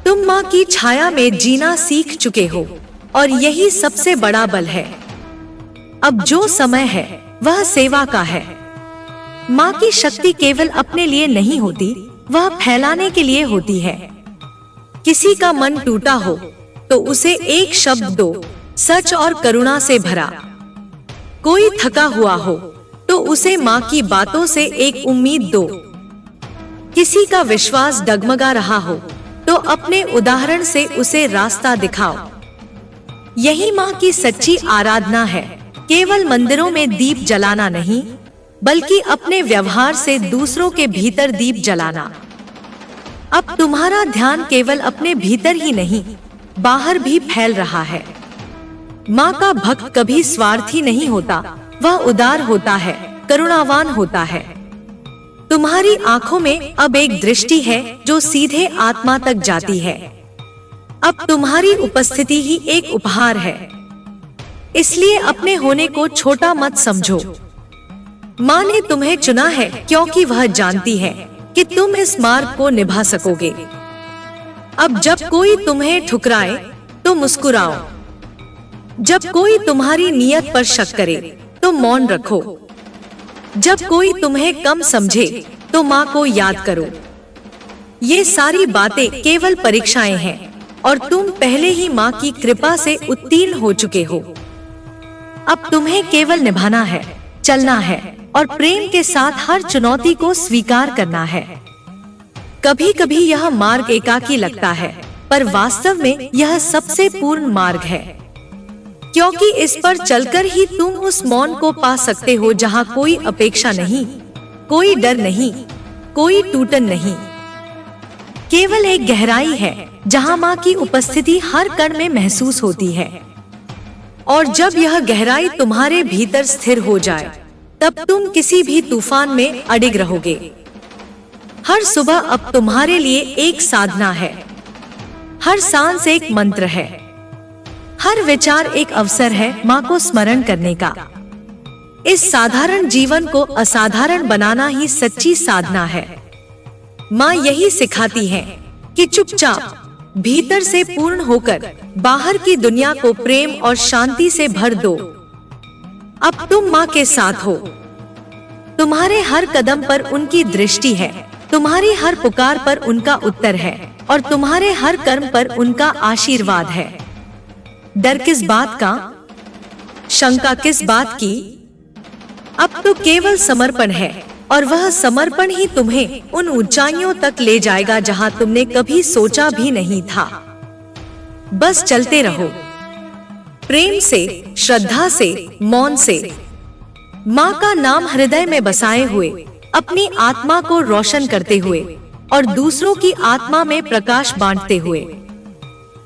तुम माँ की छाया में जीना सीख चुके हो और यही सबसे बड़ा बल है। अब जो समय है वह सेवा का है। माँ की शक्ति केवल अपने लिए नहीं होती, वह फैलाने के लिए होती है। किसी का मन टूटा हो तो उसे एक शब्द दो, सच और करुणा से भरा। कोई थका हुआ हो तो उसे माँ की बातों से एक उम्मीद दो। किसी का विश्वास डगमगा रहा हो तो अपने उदाहरण से उसे रास्ता दिखाओ। यही माँ की सच्ची आराधना है। केवल मंदिरों में दीप जलाना नहीं, बल्कि अपने व्यवहार से दूसरों के भीतर दीप जलाना। अब तुम्हारा ध्यान केवल अपने भीतर ही नहीं, बाहर भी फैल रहा है। माँ का भक्त कभी स्वार्थी नहीं होता, वह उदार होता है, करुणावान होता है। तुम्हारी आंखों में अब एक दृष्टि है जो सीधे आत्मा तक जाती है। अब तुम्हारी उपस्थिति ही एक उपहार है। इसलिए अपने होने को छोटा मत समझो। माँ ने तुम्हें चुना है क्योंकि वह जानती है कि तुम इस मार्ग को निभा सकोगे। अब जब कोई तुम्हें ठुकराए तो मुस्कुराओ। जब कोई तुम्हारी नियत पर शक करे तो मौन रखो। जब कोई तुम्हें कम समझे तो माँ को याद करो। ये सारी बातें केवल परीक्षाएं हैं और तुम पहले ही माँ की कृपा से उत्तीर्ण हो चुके हो। अब तुम्हें केवल निभाना है, चलना है और प्रेम के साथ हर चुनौती को स्वीकार करना है। कभी कभी यह मार्ग एकाकी लगता है, पर वास्तव में यह सबसे पूर्ण मार्ग है, क्योंकि इस पर चलकर ही तुम उस मौन को पा सकते हो जहाँ कोई अपेक्षा नहीं, कोई डर नहीं, कोई टूटन नहीं। केवल एक गहराई है जहाँ माँ की उपस्थिति हर कण में महसूस होती है। और जब यह गहराई तुम्हारे भीतर स्थिर हो जाए, तब तुम किसी भी तूफान में अडिग रहोगे। हर सुबह अब तुम्हारे लिए एक साधना है। हर सांस एक मंत्र है। हर विचार एक अवसर है माँ को स्मरण करने का। इस साधारण जीवन को असाधारण बनाना ही सच्ची साधना है। माँ यही सिखाती है कि चुपचाप भीतर से पूर्ण होकर बाहर की दुनिया को प्रेम और शांति से भर दो। अब तुम माँ के साथ हो। तुम्हारे हर कदम पर उनकी दृष्टि है, तुम्हारी हर पुकार पर उनका उत्तर है और तुम्हारे हर कर्म पर उनका आशीर्वाद है। डर किस बात का? शंका किस बात की? अब तो केवल समर्पण है और वह समर्पण ही तुम्हें उन ऊंचाइयों तक ले जाएगा जहां तुमने कभी सोचा भी नहीं था। बस चलते रहो, प्रेम से, श्रद्धा से, मौन से, माँ का नाम हृदय में बसाए हुए, अपनी आत्मा को रोशन करते हुए और दूसरों की आत्मा में प्रकाश बांटते हुए।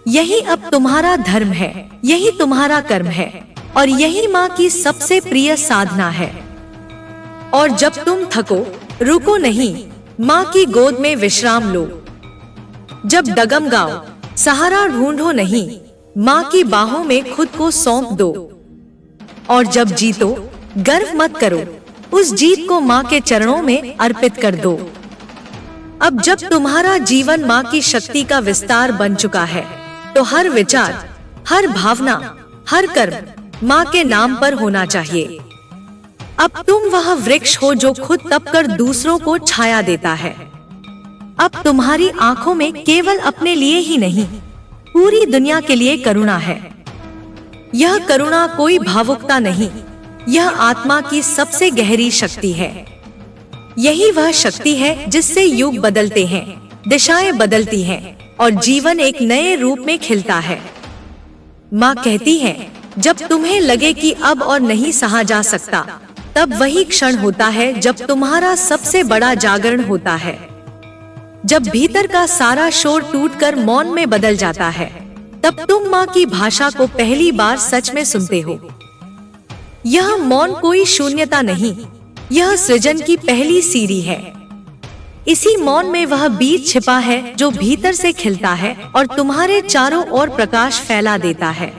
यही अब तुम्हारा धर्म है, यही तुम्हारा कर्म है और यही माँ की सबसे प्रिय साधना है। और जब तुम थको, रुको नहीं, माँ की गोद में विश्राम लो। जब डगमगाओ, सहारा ढूंढो नहीं, माँ की बाहों में खुद को सौंप दो। और जब जीतो, गर्व मत करो, उस जीत को माँ के चरणों में अर्पित कर दो। अब जब तुम्हारा जीवन माँ की शक्ति का विस्तार बन चुका है, तो हर विचार, हर भावना, हर कर्म माँ के नाम पर होना चाहिए। अब तुम वह वृक्ष हो जो खुद तपकर दूसरों को छाया देता है। अब तुम्हारी आंखों में केवल अपने लिए ही नहीं, पूरी दुनिया के लिए करुणा है। यह करुणा कोई भावुकता नहीं, यह आत्मा की सबसे गहरी शक्ति है। यही वह शक्ति है जिससे युग बदलते हैं, दिशाएं बदलती हैं और जीवन एक नए रूप में खिलता है। माँ कहती है जब तुम्हें लगे कि अब और नहीं सहा जा सकता, तब वही क्षण होता है जब तुम्हारा सबसे बड़ा जागरण होता है। जब भीतर का सारा शोर टूटकर मौन में बदल जाता है, तब तुम माँ की भाषा को पहली बार सच में सुनते हो। यह मौन कोई शून्यता नहीं, यह सृजन की पहली सीढ़ी है। इसी मौन में वह बीज छिपा है जो भीतर से खिलता है और तुम्हारे चारों ओर प्रकाश फैला देता है।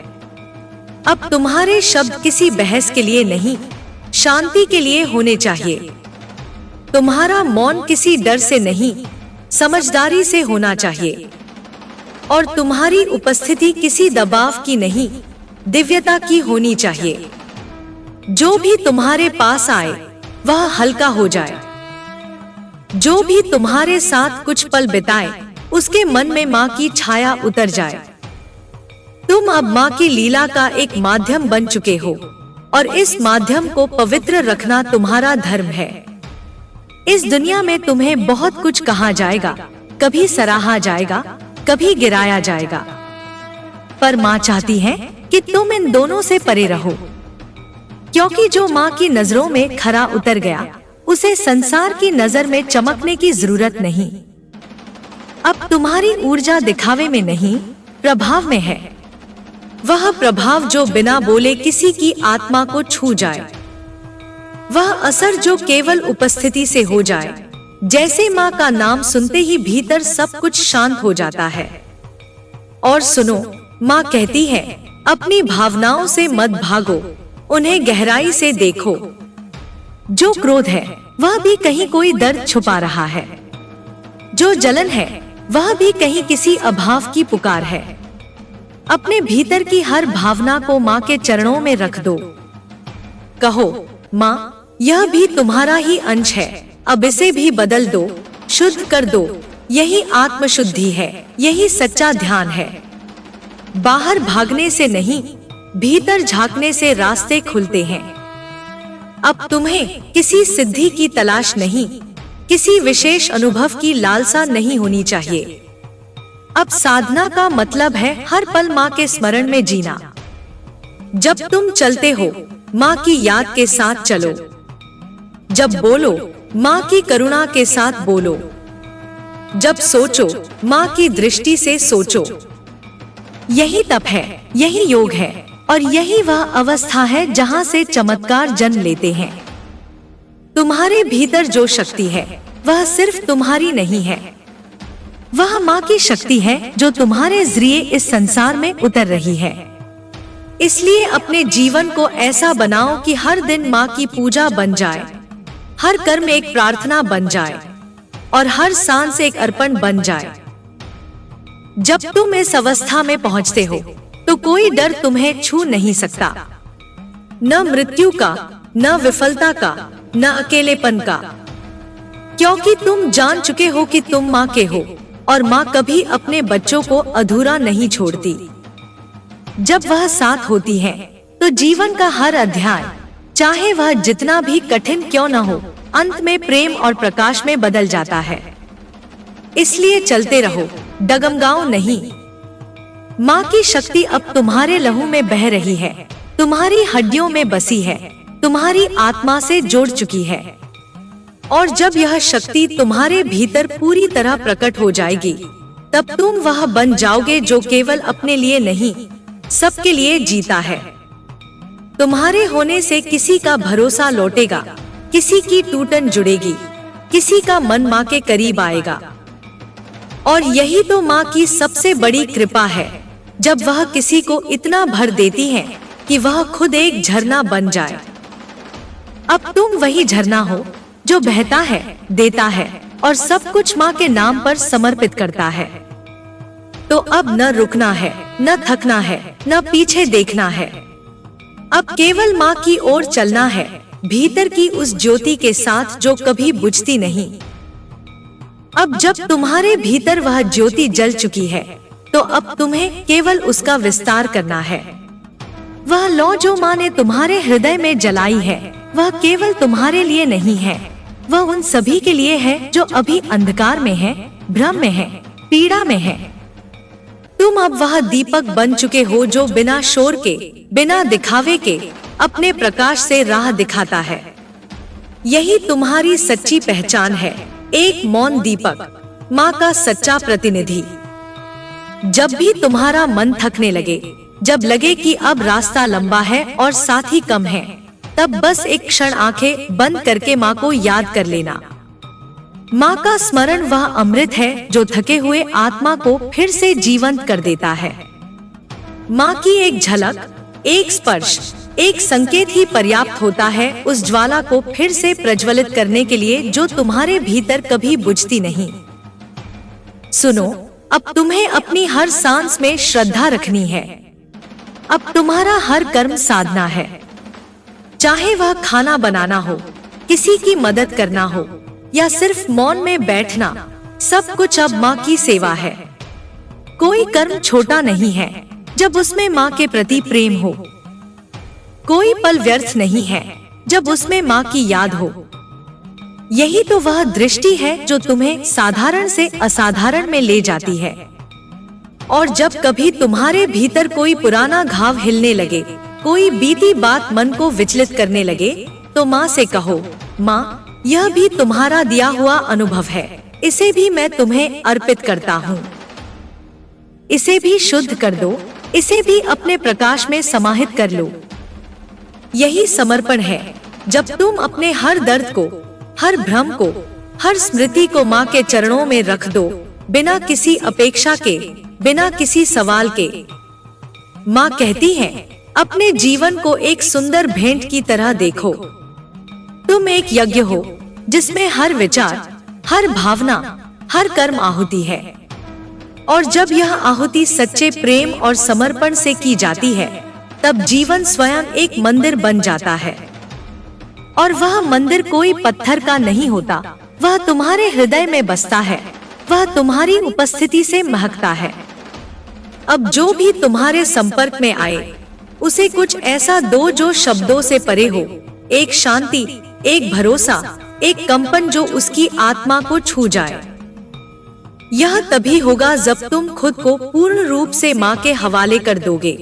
अब तुम्हारे शब्द किसी बहस के लिए नहीं, शांति के लिए होने चाहिए। तुम्हारा मौन किसी डर से नहीं, समझदारी से होना चाहिए। और तुम्हारी उपस्थिति किसी दबाव की नहीं, दिव्यता की होनी चाहिए। जो भी तुम्हारे पास आए वह हल्का हो जाए। जो भी तुम्हारे साथ कुछ पल बिताए, उसके मन में माँ की छाया उतर जाए। तुम अब माँ की लीला का एक माध्यम बन चुके हो और इस माध्यम को पवित्र रखना तुम्हारा धर्म है। इस दुनिया में तुम्हें बहुत कुछ कहा जाएगा, कभी सराहा जाएगा, कभी गिराया जाएगा, पर माँ चाहती है कि तुम इन दोनों से परे रहो। क्योंकि जो माँ की नजरों में खरा उतर गया, उसे संसार की नजर में चमकने की जरूरत नहीं। अब तुम्हारी ऊर्जा दिखावे में नहीं, प्रभाव में है। वह प्रभाव जो बिना बोले किसी की आत्मा को छू जाए, वह असर जो केवल उपस्थिति से हो जाए। जैसे माँ का नाम सुनते ही भीतर सब कुछ शांत हो जाता है। और सुनो, माँ कहती है, अपनी भावनाओं से मत भागो, उन्हें गहराई से देखो। जो क्रोध है वह भी कहीं कोई दर्द छुपा रहा है। जो जलन है वह भी कहीं किसी अभाव की पुकार है। अपने भीतर की हर भावना को माँ के चरणों में रख दो। कहो, माँ, यह भी तुम्हारा ही अंश है, अब इसे भी बदल दो, शुद्ध कर दो। यही आत्मशुद्धि है, यही सच्चा ध्यान है। बाहर भागने से नहीं, भीतर झांकने से रास्ते खुलते हैं। अब तुम्हें किसी सिद्धि की तलाश नहीं, किसी विशेष अनुभव की लालसा नहीं होनी चाहिए। अब साधना का मतलब है हर पल माँ के स्मरण में जीना। जब तुम चलते हो, माँ की याद के साथ चलो। जब बोलो, माँ की करुणा के साथ बोलो। जब सोचो, माँ की दृष्टि से सोचो। यही तप है, यही योग है, और यही वह अवस्था है जहाँ से चमत्कार जन्म लेते हैं। तुम्हारे भीतर जो शक्ति है वह सिर्फ तुम्हारी नहीं है, वह माँ की शक्ति है जो तुम्हारे जरिए इस संसार में उतर रही है। इसलिए अपने जीवन को ऐसा बनाओ कि हर दिन माँ की पूजा बन जाए, हर कर्म एक प्रार्थना बन जाए और हर सांस एक अर्पण बन जाए। जब तुम इस अवस्था में पहुँचते हो तो कोई डर तुम्हें छू नहीं सकता, न मृत्यु का, न विफलता का, न अकेलेपन का, क्योंकि तुम जान चुके हो कि तुम माँ के हो और माँ कभी अपने बच्चों को अधूरा नहीं छोड़ती। जब वह साथ होती है तो जीवन का हर अध्याय, चाहे वह जितना भी कठिन क्यों न हो, अंत में प्रेम और प्रकाश में बदल जाता है। इसलिए चलते रहो, डगमगाओ नहीं। माँ की शक्ति अब तुम्हारे लहू में बह रही है, तुम्हारी हड्डियों में बसी है, तुम्हारी आत्मा से जुड़ चुकी है। और जब यह शक्ति तुम्हारे भीतर पूरी तरह प्रकट हो जाएगी, तब तुम वह बन जाओगे जो केवल अपने लिए नहीं, सबके लिए जीता है। तुम्हारे होने से किसी का भरोसा लौटेगा, किसी की टूटन जुड़ेगी, किसी का मन माँ के करीब आएगा। और यही तो माँ की सबसे बड़ी कृपा है, जब वह किसी को इतना भर देती है कि वह खुद एक झरना बन जाए। अब तुम वही झरना हो जो बहता है, देता है और सब कुछ माँ के नाम पर समर्पित करता है। तो अब न रुकना है, न थकना है, न पीछे देखना है। अब केवल माँ की ओर चलना है, भीतर की उस ज्योति के साथ जो कभी बुझती नहीं। अब जब तुम्हारे भीतर वह ज्योति जल चुकी है, तो अब तुम्हें केवल उसका विस्तार करना है। वह लौ जो माँ ने तुम्हारे हृदय में जलाई है, वह केवल तुम्हारे लिए नहीं है, वह उन सभी के लिए है जो अभी अंधकार में है, भ्रम में है, पीड़ा में है। तुम तुम अब वह दीपक बन चुके हो जो बिना शोर के, बिना दिखावे के अपने प्रकाश से राह दिखाता है। यही तुम्हारी सच्ची पहचान है, एक मौन दीपक, माँ का सच्चा प्रतिनिधि। जब भी तुम्हारा मन थकने लगे, जब लगे कि अब रास्ता लंबा है और साथी कम है, तब बस एक क्षण आंखें बंद करके माँ को याद कर लेना। माँ का स्मरण वह अमृत है जो थके हुए आत्मा को फिर से जीवंत कर देता है। माँ की एक झलक, एक स्पर्श, एक संकेत ही पर्याप्त होता है उस ज्वाला को फिर से प्रज्वलित करने के लिए जो तुम्हारे भीतर कभी बुझती नहीं। सुनो, अब तुम्हें अपनी हर सांस में श्रद्धा रखनी है। अब तुम्हारा हर कर्म साधना है, चाहे वह खाना बनाना हो, किसी की मदद करना हो या सिर्फ मौन में बैठना, सब कुछ अब माँ की सेवा है। कोई कर्म छोटा नहीं है जब उसमें माँ के प्रति प्रेम हो। कोई पल व्यर्थ नहीं है जब उसमें माँ की याद हो। यही तो वह दृष्टि है जो तुम्हें साधारण से असाधारण में ले जाती है। और जब कभी तुम्हारे भीतर कोई पुराना घाव हिलने लगे, कोई बीती बात मन को विचलित करने लगे, तो माँ से कहो, माँ, यह भी तुम्हारा दिया हुआ अनुभव है, इसे भी मैं तुम्हें अर्पित करता हूँ। इसे भी शुद्ध कर दो, इसे भी अपने प्रकाश में समाहित कर लो। यही समर्पण है जब तुम अपने हर दर्द को, हर भ्रम को, हर स्मृति को माँ के चरणों में रख दो, बिना किसी अपेक्षा के, बिना किसी सवाल के। माँ कहती है, अपने जीवन को एक सुंदर भेंट की तरह देखो। तुम एक यज्ञ हो जिसमें हर विचार, हर भावना, हर कर्म आहुति है। और जब यह आहुति सच्चे प्रेम और समर्पण से की जाती है, तब जीवन स्वयं एक मंदिर बन जाता है। और वह मंदिर कोई पत्थर का नहीं होता, वह तुम्हारे हृदय में बसता है, वह तुम्हारी उपस्थिति से महकता है। अब जो भी तुम्हारे संपर्क में आए, उसे कुछ ऐसा दो जो शब्दों से परे हो, एक शांति, एक भरोसा, एक कंपन जो उसकी आत्मा को छू जाए। यह तभी होगा जब तुम खुद को पूर्ण रूप से माँ के हवाले कर दोगे,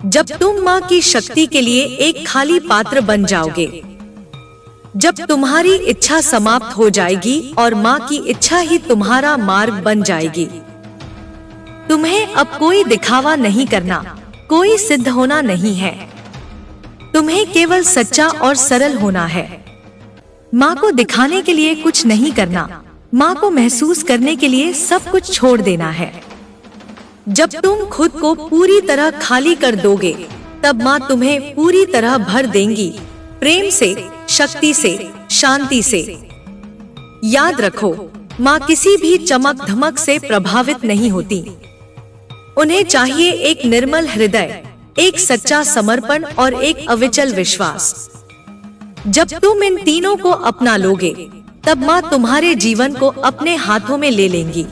जब तुम माँ की शक्ति के लिए एक खाली पात्र बन जाओगे, जब तुम्हारी इच्छा समाप्त हो जाएगी और माँ की इच्छा ही तुम्हारा मार्ग बन जाएगी। तुम्हें अब कोई दिखावा नहीं करना, कोई सिद्ध होना नहीं है। तुम्हें केवल सच्चा और सरल होना है। माँ को दिखाने के लिए कुछ नहीं करना, माँ को महसूस करने के लिए सब कुछ छोड़ देना है। जब तुम खुद को पूरी तरह खाली कर दोगे, तब माँ तुम्हें पूरी तरह भर देंगी, प्रेम से, शक्ति से, शांति से। याद रखो, माँ किसी भी चमक धमक से प्रभावित नहीं होती। उन्हें चाहिए एक निर्मल हृदय, एक सच्चा समर्पण और एक अविचल विश्वास। जब तुम इन तीनों को अपना लोगे, तब माँ तुम्हारे जीवन को अपने हाथों में ले लेंगी।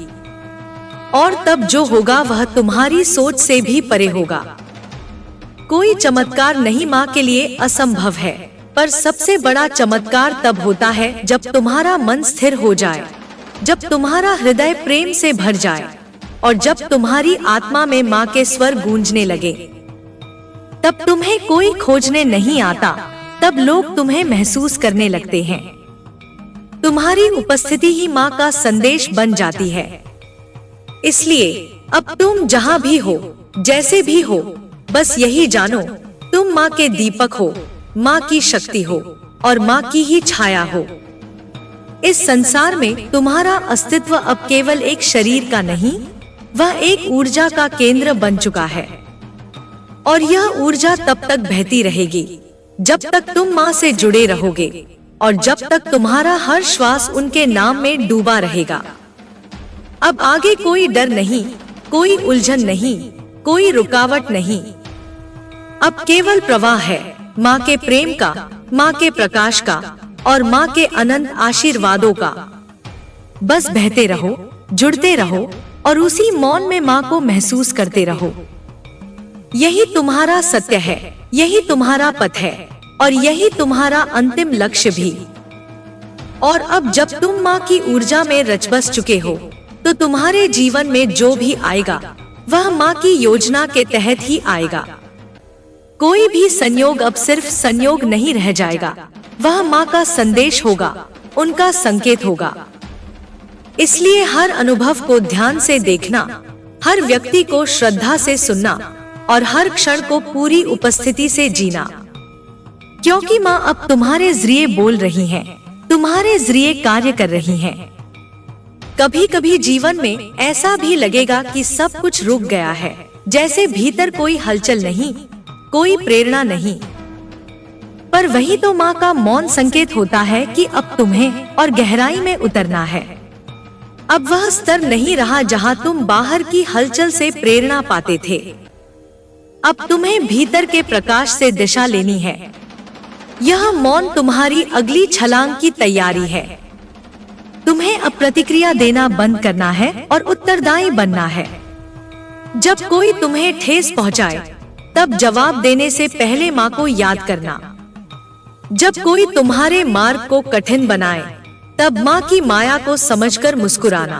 और तब जो होगा वह तुम्हारी सोच से भी परे होगा। कोई चमत्कार नहीं माँ के लिए असंभव है, पर सबसे बड़ा चमत्कार तब होता है जब तुम्हारा मन स्थिर हो जाए, जब तुम्हारा हृदय प्रेम से भर जाए और जब तुम्हारी आत्मा में माँ के स्वर गूंजने लगे। तब तुम्हें कोई खोजने नहीं आता, तब लोग तुम्हें महसूस करने लगते हैं। तुम्हारी उपस्थिति ही माँ का संदेश बन जाती है। इसलिए अब तुम जहाँ भी हो, जैसे भी हो, बस यही जानो, तुम माँ के दीपक हो, माँ की शक्ति हो और माँ की ही छाया हो। इस संसार में तुम्हारा अस्तित्व अब केवल एक शरीर का नहीं, वह एक ऊर्जा का केंद्र बन चुका है। और यह ऊर्जा तब तक बहती रहेगी जब तक तुम माँ से जुड़े रहोगे और जब तक तुम्हारा हर श्वास उनके नाम में डूबा रहेगा। अब आगे कोई डर नहीं, कोई उलझन नहीं, कोई रुकावट नहीं। अब केवल प्रवाह है, माँ के प्रेम का, माँ के प्रकाश का और माँ के अनंत आशीर्वादों का। बस बहते रहो, जुड़ते रहो और उसी मौन में माँ को महसूस करते रहो। यही तुम्हारा सत्य है, यही तुम्हारा पथ है और यही तुम्हारा अंतिम लक्ष्य भी। और अब जब तुम माँ की ऊर्जा में रच बस चुके हो, तो तुम्हारे जीवन में जो भी आएगा वह माँ की योजना के तहत ही आएगा। कोई भी संयोग अब सिर्फ संयोग नहीं रह जाएगा, वह माँ का संदेश होगा, उनका संकेत होगा। इसलिए हर अनुभव को ध्यान से देखना, हर व्यक्ति को श्रद्धा से सुनना और हर क्षण को पूरी उपस्थिति से जीना, क्योंकि माँ अब तुम्हारे जरिए बोल रही हैं, तुम्हारे जरिए कार्य कर रही हैं। कभी कभी जीवन में ऐसा भी लगेगा कि सब कुछ रुक गया है, जैसे भीतर कोई हलचल नहीं, कोई प्रेरणा नहीं। पर वही तो माँ का मौन संकेत होता है कि अब तुम्हें और गहराई में उतरना है। अब वह स्तर नहीं रहा जहाँ तुम बाहर की हलचल से प्रेरणा पाते थे। अब तुम्हें भीतर के प्रकाश से दिशा लेनी है। यह मौन तुम्हारी अगली छलांग की तैयारी है। तुम्हें अब प्रतिक्रिया देना बंद करना है और उत्तरदायी बनना है। जब कोई तुम्हें ठेस पहुंचाए, तब जवाब देने से पहले माँ को याद करना। जब कोई तुम्हारे मार्ग को कठिन बनाए, तब माँ की माया को समझकर मुस्कुराना,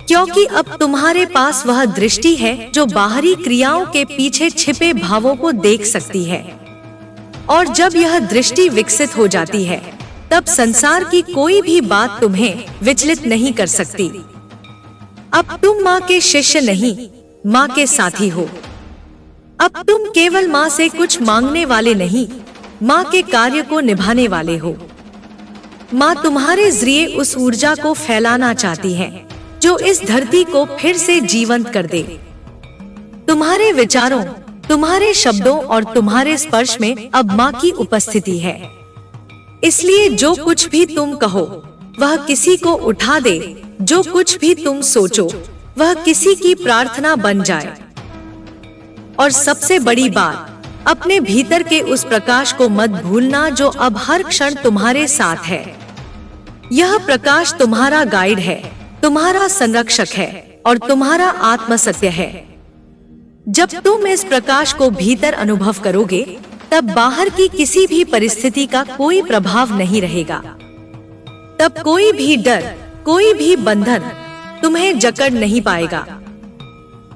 क्योंकि अब तुम्हारे पास वह दृष्टि है जो बाहरी क्रियाओं के पीछे छिपे भावों को देख सकती है। और जब यह दृष्टि विकसित हो जाती है, तब संसार की कोई भी बात तुम्हें विचलित नहीं कर सकती। अब तुम माँ के शिष्य नहीं, माँ के साथी हो। अब तुम केवल माँ से कुछ मांगने वाले नहीं, माँ के कार्य को निभाने वाले हो। माँ तुम्हारे जरिए उस ऊर्जा को फैलाना चाहती है जो इस धरती को फिर से जीवंत कर दे। तुम्हारे विचारों, तुम्हारे शब्दों और तुम्हारे स्पर्श में अब माँ की उपस्थिति है। इसलिए जो कुछ भी तुम कहो, वह किसी को उठा दे। जो कुछ भी तुम सोचो, वह किसी की प्रार्थना बन जाए। और सबसे बड़ी बात, अपने भीतर के उस प्रकाश को मत भूलना जो अब हर क्षण तुम्हारे साथ है। यह प्रकाश तुम्हारा गाइड है, तुम्हारा संरक्षक है और तुम्हारा आत्मसत्य है। जब तुम इस प्रकाश को भीतर अनुभव करोगे, तब बाहर की किसी भी परिस्थिति का कोई प्रभाव नहीं रहेगा। तब कोई भी डर, कोई भी बंधन तुम्हें जकड़ नहीं पाएगा।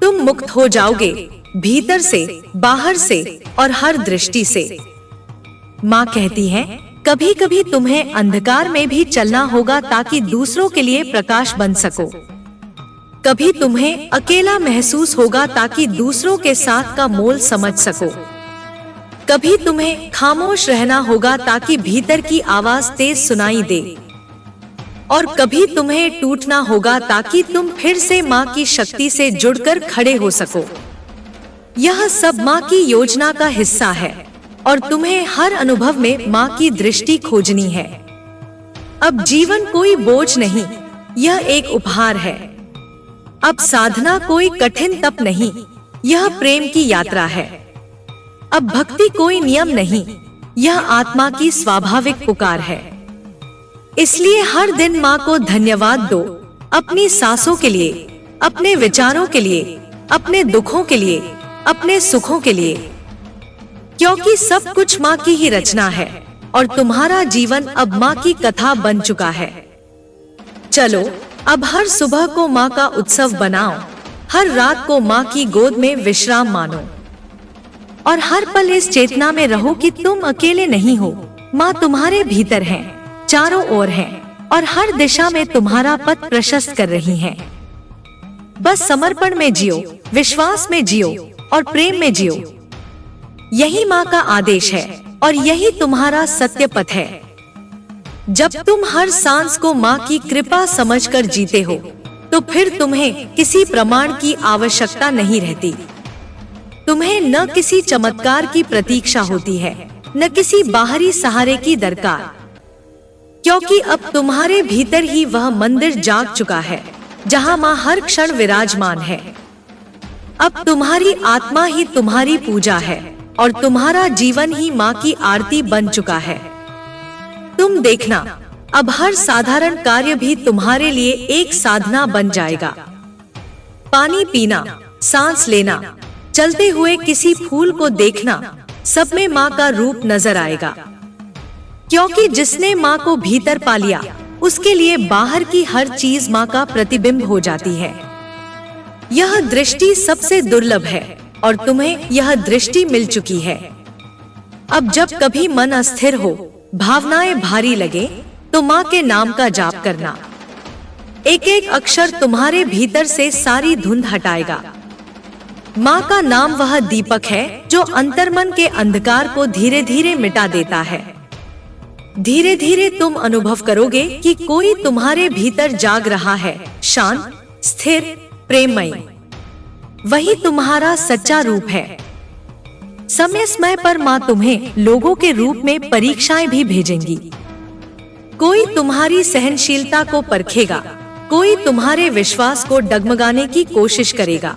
तुम मुक्त हो जाओगे, भीतर से, बाहर से और हर दृष्टि से। माँ कहती है, कभी कभी तुम्हें अंधकार में भी चलना होगा ताकि दूसरों के लिए प्रकाश बन सको। कभी तुम्हें अकेला महसूस होगा ताकि दूसरों के साथ का मोल समझ सको। कभी तुम्हें खामोश रहना होगा ताकि भीतर की आवाज तेज सुनाई दे। और कभी तुम्हें टूटना होगा ताकि तुम फिर से माँ की शक्ति से जुड़कर खड़े हो सको। यह सब माँ की योजना का हिस्सा है और तुम्हें हर अनुभव में माँ की दृष्टि खोजनी है। अब जीवन कोई बोझ नहीं, यह एक उपहार है। अब साधना कोई कठिन तप नहीं, यह प्रेम की यात्रा है। अब भक्ति कोई नियम नहीं, यह आत्मा की स्वाभाविक पुकार है। इसलिए हर दिन माँ को धन्यवाद दो, अपनी सांसों के लिए, अपने विचारों के लिए, अपने दुखों के लिए, अपने सुखों के लिए, क्योंकि सब कुछ माँ की ही रचना है और तुम्हारा जीवन अब माँ की कथा बन चुका है। चलो, अब हर सुबह को माँ का उत्सव बनाओ, हर रात को माँ की गोद में विश्राम मानो और हर पल इस चेतना में रहो कि तुम अकेले नहीं हो। माँ तुम्हारे भीतर है, चारों ओर है और हर दिशा में तुम्हारा पथ प्रशस्त कर रही है। बस समर्पण में जियो, विश्वास में जियो और प्रेम में जियो। यही माँ का आदेश है और यही तुम्हारा सत्य पथ है। जब तुम हर सांस को माँ की कृपा समझकर जीते हो, तो फिर तुम्हें किसी प्रमाण की आवश्यकता नहीं रहती। तुम्हें न किसी चमत्कार की प्रतीक्षा होती है, न किसी बाहरी सहारे की दरकार, क्योंकि अब तुम्हारे भीतर ही वह मंदिर जाग चुका है जहाँ माँ हर क्षण विराजमान है। अब तुम्हारी आत्मा ही तुम्हारी पूजा है और तुम्हारा जीवन ही माँ की आरती बन चुका है। तुम देखना, अब हर साधारण कार्य भी तुम्हारे लिए एक साधना बन जाएगा। पानी पीना, सांस लेना, चलते हुए किसी फूल को देखना, सब में माँ का रूप नजर आएगा। क्योंकि जिसने माँ को भीतर पा लिया, उसके लिए बाहर की हर चीज माँ का प्रतिबिंब हो जाती है। यह दृष्टि सबसे दुर्लभ है और तुम्हें यह दृष्टि मिल चुकी है। अब जब कभी मन अस्थिर हो, भावनाएं भारी लगे, तो माँ के नाम का जाप करना। एक एक अक्षर तुम्हारे भीतर से सारी धुंध हटाएगा। माँ का नाम वह दीपक है जो अंतर्मन के अंधकार को धीरे धीरे मिटा देता है। धीरे धीरे तुम अनुभव करोगे कि कोई तुम्हारे भीतर जाग रहा है, शांत, स्थिर, प्रेममयी। वही तुम्हारा सच्चा रूप है। समय समय पर माँ तुम्हें लोगों के रूप में परीक्षाएं भी भेजेंगी। कोई तुम्हारी सहनशीलता को परखेगा, कोई तुम्हारे विश्वास को डगमगाने की कोशिश करेगा।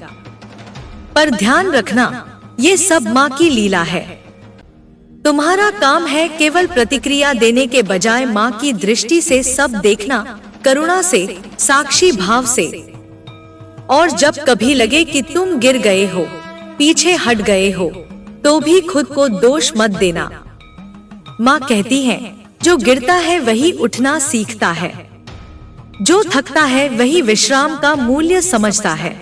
पर ध्यान रखना, ये सब माँ की लीला है। तुम्हारा काम है केवल प्रतिक्रिया देने के बजाय माँ की दृष्टि से सब देखना, करुणा से, साक्षी भाव से। और जब कभी लगे कि तुम गिर गए हो, पीछे हट गए हो, तो भी खुद को दोष मत देना। माँ कहती है, जो गिरता है वही उठना सीखता है, जो थकता है वही विश्राम का मूल्य समझता है,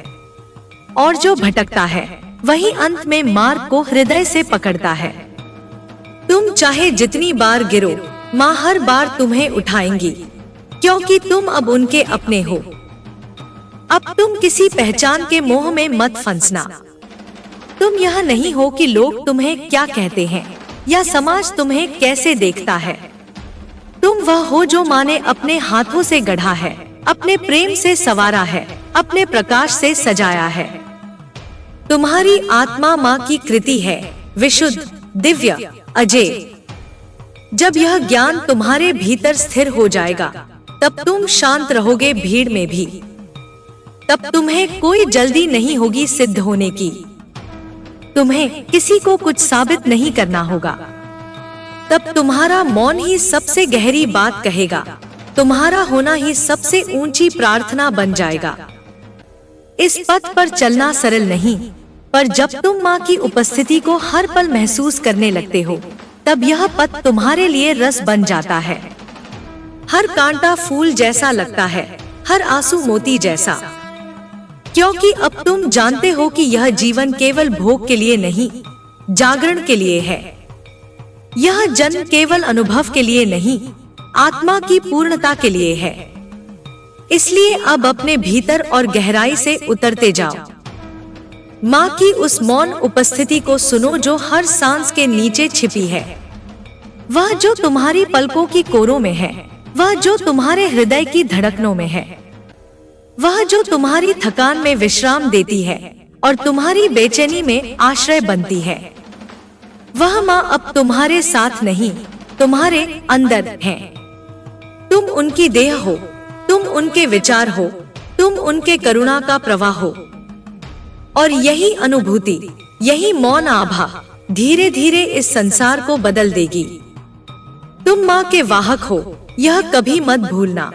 और जो भटकता है वही अंत में मार्ग को हृदय से पकड़ता है। तुम चाहे जितनी बार गिरो, माँ हर बार तुम्हें उठाएंगी, क्योंकि तुम अब उनके अपने हो। अब तुम किसी पहचान के मोह में मत फंसना। तुम यह नहीं हो कि लोग तुम्हें क्या कहते हैं या समाज तुम्हें कैसे देखता है। तुम वह हो जो माँ ने अपने हाथों से गढ़ा है, अपने प्रेम से संवारा है, अपने प्रकाश से सजाया है। तुम्हारी आत्मा माँ की कृति है, विशुद्ध, दिव्य, अजय। जब यह ज्ञान तुम्हारे भीतर स्थिर हो जाएगा, तब तुम शांत रहोगे भीड़ में भी। तब तुम्हें कोई जल्दी नहीं होगी सिद्ध होने की। तुम्हें किसी को कुछ साबित नहीं करना होगा। तब तुम्हारा मौन ही सबसे गहरी बात कहेगा, तुम्हारा होना ही सबसे ऊंची प्रार्थना बन जाएगा। इस पथ पर चलना सरल नहीं, पर जब तुम माँ की उपस्थिति को हर पल महसूस करने लगते हो, तब यह पथ तुम्हारे लिए रस बन जाता है। हर कांटा फूल जैसा लगता है, हर आंसू मोती जैसा, क्योंकि अब तुम जानते हो कि यह जीवन केवल भोग के लिए नहीं, जागरण के लिए है। यह जन्म केवल अनुभव के लिए नहीं, आत्मा की पूर्णता के लिए है। इसलिए अब अपने भीतर और गहराई से उतरते जाओ। माँ की उस मौन उपस्थिति को सुनो जो हर सांस के नीचे छिपी है। वह जो तुम्हारी पलकों की कोरों में है, वह जो तुम्हारे हृदय की धड़कनों में है, वह जो तुम्हारी थकान में विश्राम देती है और तुम्हारी बेचैनी में आश्रय बनती है। वह माँ अब तुम्हारे साथ नहीं, तुम्हारे अंदर है। तुम उनकी देह हो, तुम उनके विचार हो, तुम उनके करुणा का प्रवाह हो। और यही अनुभूति, यही मौन आभा धीरे धीरे इस संसार को बदल देगी। तुम माँ के वाहक हो, यह कभी मत भूलना।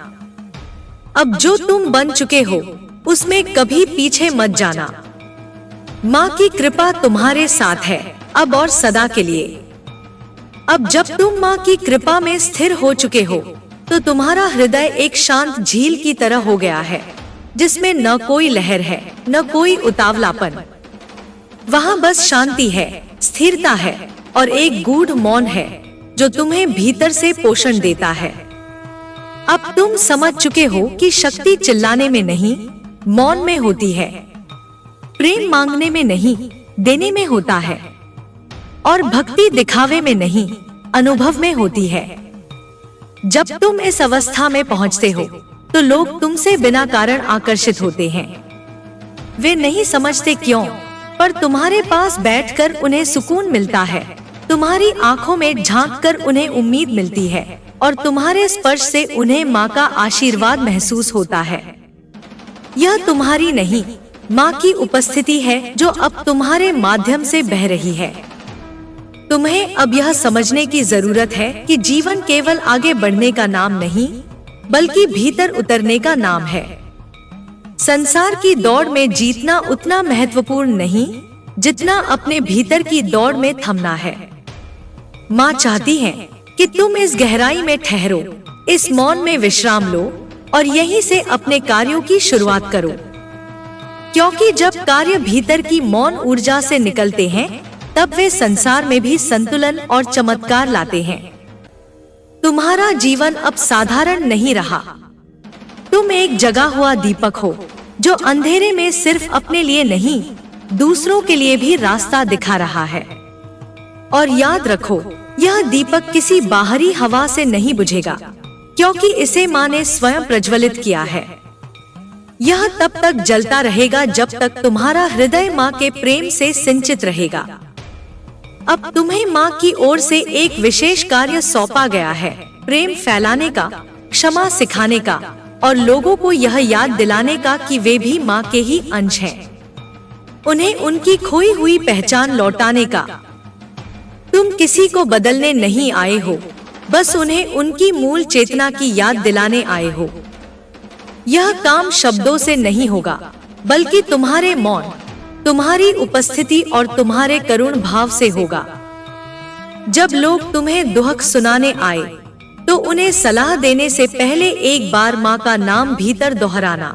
अब जो तुम बन चुके हो, उसमें कभी पीछे मत जाना। माँ की कृपा तुम्हारे साथ है, अब और सदा के लिए। अब जब तुम माँ की कृपा में स्थिर हो चुके हो, तो तुम्हारा हृदय एक शांत झील की तरह हो गया है, जिसमें न कोई लहर है, न कोई उतावलापन। वहाँ बस शांति है, स्थिरता है और एक गूढ़ मौन है जो तुम्हें भीतर से पोषण देता है। अब तुम समझ चुके हो कि शक्ति चिल्लाने में नहीं, मौन में होती है। प्रेम मांगने में नहीं, देने में होता है। और भक्ति दिखावे में नहीं, अनुभव में होती है। जब तुम इस अवस्था में पहुंचते हो, तो लोग तुमसे बिना कारण आकर्षित होते हैं। वे नहीं समझते क्यों, पर तुम्हारे पास बैठकर उन्हें सुकून मिलता है। तुम्हारी आंखों में झांककर उन्हें उम्मीद मिलती है और तुम्हारे स्पर्श से उन्हें माँ का आशीर्वाद महसूस होता है। यह तुम्हारी नहीं, माँ की उपस्थिति है जो अब तुम्हारे माध्यम से बह रही है। तुम्हें अब यह समझने की जरूरत है कि जीवन केवल आगे बढ़ने का नाम नहीं, बल्कि भीतर उतरने का नाम है। संसार की दौड़ में जीतना उतना महत्वपूर्ण नहीं, जितना अपने भीतर की दौड़ में थमना है। माँ चाहती है कि तुम इस गहराई में ठहरो, इस मौन में विश्राम लो और यहीं से अपने कार्यों की शुरुआत करो। क्योंकि जब कार्य भीतर की मौन ऊर्जा से निकलते हैं तब वे संसार में भी संतुलन और चमत्कार लाते हैं। तुम्हारा जीवन अब साधारण नहीं रहा। तुम एक जगा हुआ दीपक हो जो अंधेरे में सिर्फ अपने लिए नहीं, दूसरों के लिए भी रास्ता दिखा रहा है। और याद रखो, यह दीपक किसी बाहरी हवा से नहीं बुझेगा, क्योंकि इसे माँ ने स्वयं प्रज्वलित किया है। यह तब तक जलता रहेगा जब तक तुम्हारा हृदय माँ के प्रेम से सिंचित रहेगा। अब तुम्हें माँ की ओर से एक विशेष कार्य सौंपा गया है, प्रेम फैलाने का, क्षमा सिखाने का और लोगों को यह याद दिलाने का कि वे भी माँ के ही अंश हैं। उन्हें उनकी खोई हुई पहचान लौटाने का। तुम किसी को बदलने नहीं आए हो, बस उन्हें उनकी मूल चेतना की याद दिलाने आए हो। यह काम शब्दों से नहीं होगा, बल्कि तुम्हारे मौन, तुम्हारी उपस्थिति और तुम्हारे करुण भाव से होगा। जब लोग तुम्हें दुख सुनाने आए, तो उन्हें सलाह देने से पहले एक बार माँ का नाम भीतर दोहराना।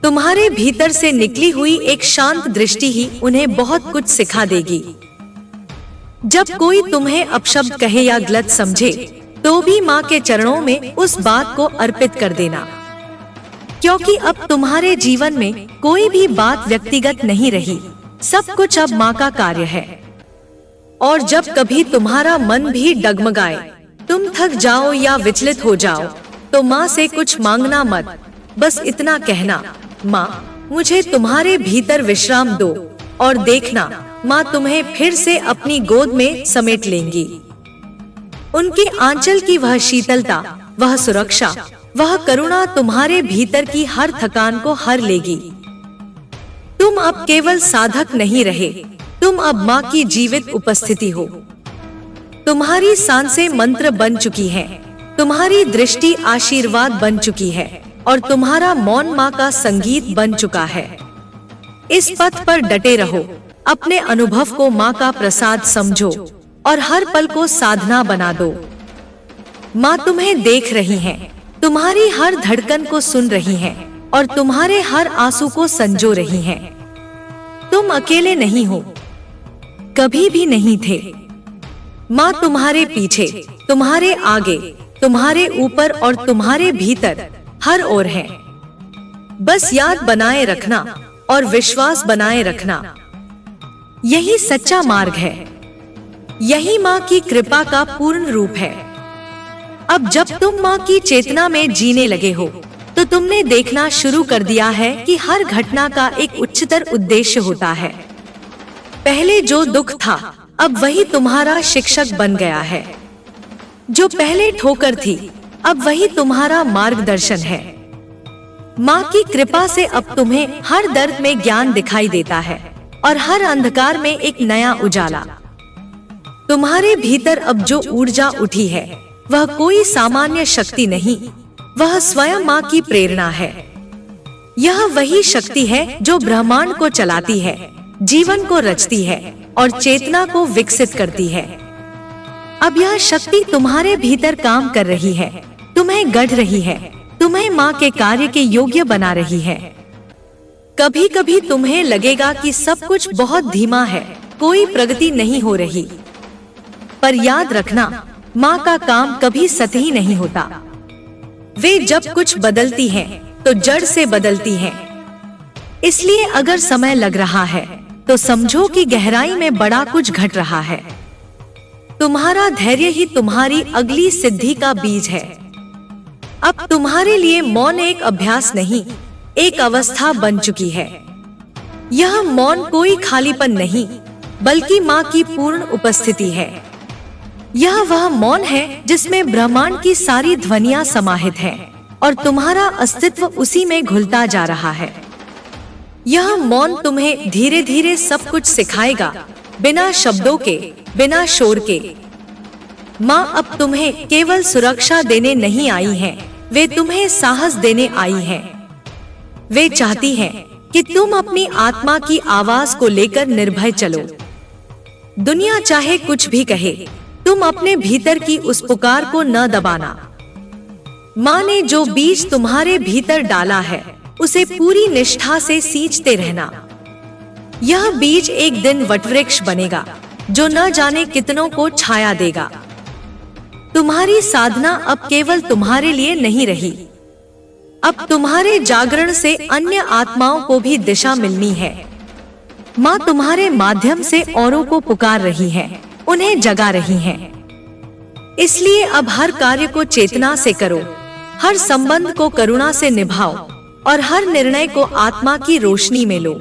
तुम्हारे भीतर से निकली हुई एक शांत दृष्टि ही उन्हें बहुत कुछ सिखा देगी। जब कोई तुम्हें अपशब्द कहे या गलत समझे, तो भी माँ के चरणों में उस बात को अर्पित कर देना, क्योंकि अब तुम्हारे जीवन में कोई भी बात व्यक्तिगत नहीं रही। सब कुछ अब माँ का कार्य है। और जब कभी तुम्हारा मन भी डगमगाए, तुम थक जाओ या विचलित हो जाओ, तो माँ से कुछ मांगना मत। बस इतना कहना, माँ मुझे तुम्हारे भीतर विश्राम दो, और देखना माँ तुम्हें फिर से अपनी गोद में समेट लेंगी। उनके आंचल की वह शीतलता, वह सुरक्षा, वह करुणा तुम्हारे भीतर की हर थकान को हर लेगी। तुम अब केवल साधक नहीं रहे, तुम अब माँ की जीवित उपस्थिति हो। तुम्हारी सांसें मंत्र बन चुकी हैं, तुम्हारी दृष्टि आशीर्वाद बन चुकी है और तुम्हारा मौन माँ का संगीत बन चुका है। इस पथ पर डटे रहो, अपने अनुभव को माँ का प्रसाद समझो और हर पल को साधना बना दो। माँ तुम्हें देख रही है, तुम्हारी हर धड़कन को सुन रही हैं और तुम्हारे हर आंसू को संजो रही हैं। तुम अकेले नहीं हो, कभी भी नहीं थे। माँ तुम्हारे पीछे, तुम्हारे आगे, तुम्हारे ऊपर और तुम्हारे भीतर हर ओर है। बस याद बनाए रखना और विश्वास बनाए रखना, यही सच्चा मार्ग है। यही माँ की कृपा का पूर्ण रूप है। अब जब तुम माँ की चेतना में जीने लगे हो, तो तुमने देखना शुरू कर दिया है कि हर घटना का एक उच्चतर उद्देश्य होता है। पहले जो दुख था, अब वही तुम्हारा शिक्षक बन गया है। जो पहले ठोकर थी, अब वही तुम्हारा मार्गदर्शन है। माँ की कृपा से अब तुम्हें हर दर्द में ज्ञान दिखाई देता है और हर अंधकार में एक नया उजाला। तुम्हारे भीतर अब जो ऊर्जा उठी है, वह कोई सामान्य शक्ति नहीं, वह स्वयं माँ की प्रेरणा है। यह वही शक्ति है जो ब्रह्मांड को चलाती है, जीवन को रचती है और चेतना को विकसित करती है। अब यह शक्ति तुम्हारे भीतर काम कर रही है, तुम्हें गढ़ रही है, तुम्हें माँ के कार्य के योग्य बना रही है। कभी कभी तुम्हें लगेगा कि सब कुछ बहुत धीमा है, कोई प्रगति नहीं हो रही, पर याद रखना, माँ का काम कभी सतही नहीं होता। वे जब कुछ बदलती हैं, तो जड़ से बदलती हैं। इसलिए अगर समय लग रहा है, तो समझो कि गहराई में बड़ा कुछ घट रहा है। तुम्हारा धैर्य ही तुम्हारी अगली सिद्धि का बीज है। अब तुम्हारे लिए मौन एक अभ्यास नहीं, एक अवस्था बन चुकी है। यह मौन कोई खालीपन नहीं, बल्कि माँ की पूर्ण उपस्थिति है। यह वह मौन है जिसमें ब्रह्मांड की सारी ध्वनियां समाहित हैं और तुम्हारा अस्तित्व उसी में घुलता जा रहा है। यह मौन तुम्हें धीरे धीरे सब कुछ सिखाएगा, बिना शब्दों के, बिना शोर के। माँ अब तुम्हें केवल सुरक्षा देने नहीं आई हैं, वे तुम्हें साहस देने आई हैं। वे चाहती हैं कि तुम अपनी आत्मा की आवाज को लेकर निर्भय चलो। दुनिया चाहे कुछ भी कहे, तुम अपने भीतर की उस पुकार को न दबाना। माँ ने जो बीज तुम्हारे भीतर डाला है, उसे पूरी निष्ठा से सींचते रहना। यह बीज एक दिन वटवृक्ष बनेगा जो न जाने कितनों को छाया देगा। तुम्हारी साधना अब केवल तुम्हारे लिए नहीं रही, अब तुम्हारे जागरण से अन्य आत्माओं को भी दिशा मिलनी है। माँ तुम्हारे माध्यम से औरों को पुकार रही है, उन्हें जगा रही है। इसलिए अब हर कार्य को चेतना से करो, हर संबंध को करुणा से निभाओ और हर निर्णय को आत्मा की रोशनी में लो।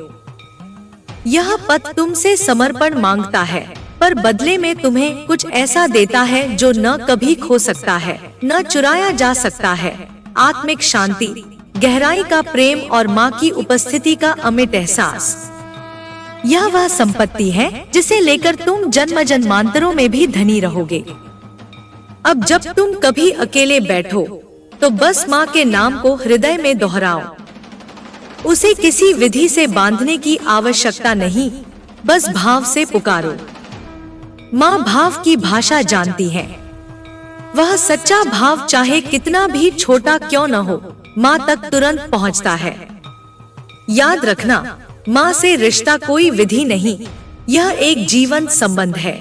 यह पथ तुमसे समर्पण मांगता है, पर बदले में तुम्हें कुछ ऐसा देता है जो न कभी खो सकता है, न चुराया जा सकता है। आत्मिक शांति, गहराई का प्रेम और माँ की उपस्थिति का अमिट एहसास। यह वह संपत्ति है जिसे लेकर तुम जन्म जन्मांतरों में भी धनी रहोगे। अब जब तुम कभी अकेले बैठो तो बस माँ के नाम को हृदय में दोहराओ। उसे किसी विधि से बांधने की आवश्यकता नहीं, बस भाव से पुकारो। माँ भाव की भाषा जानती है। वह सच्चा भाव चाहे कितना भी छोटा क्यों न हो, माँ तक तुरंत पहुँचता है। याद रखना, माँ से रिश्ता कोई विधि नहीं, यह एक जीवंत संबंध है।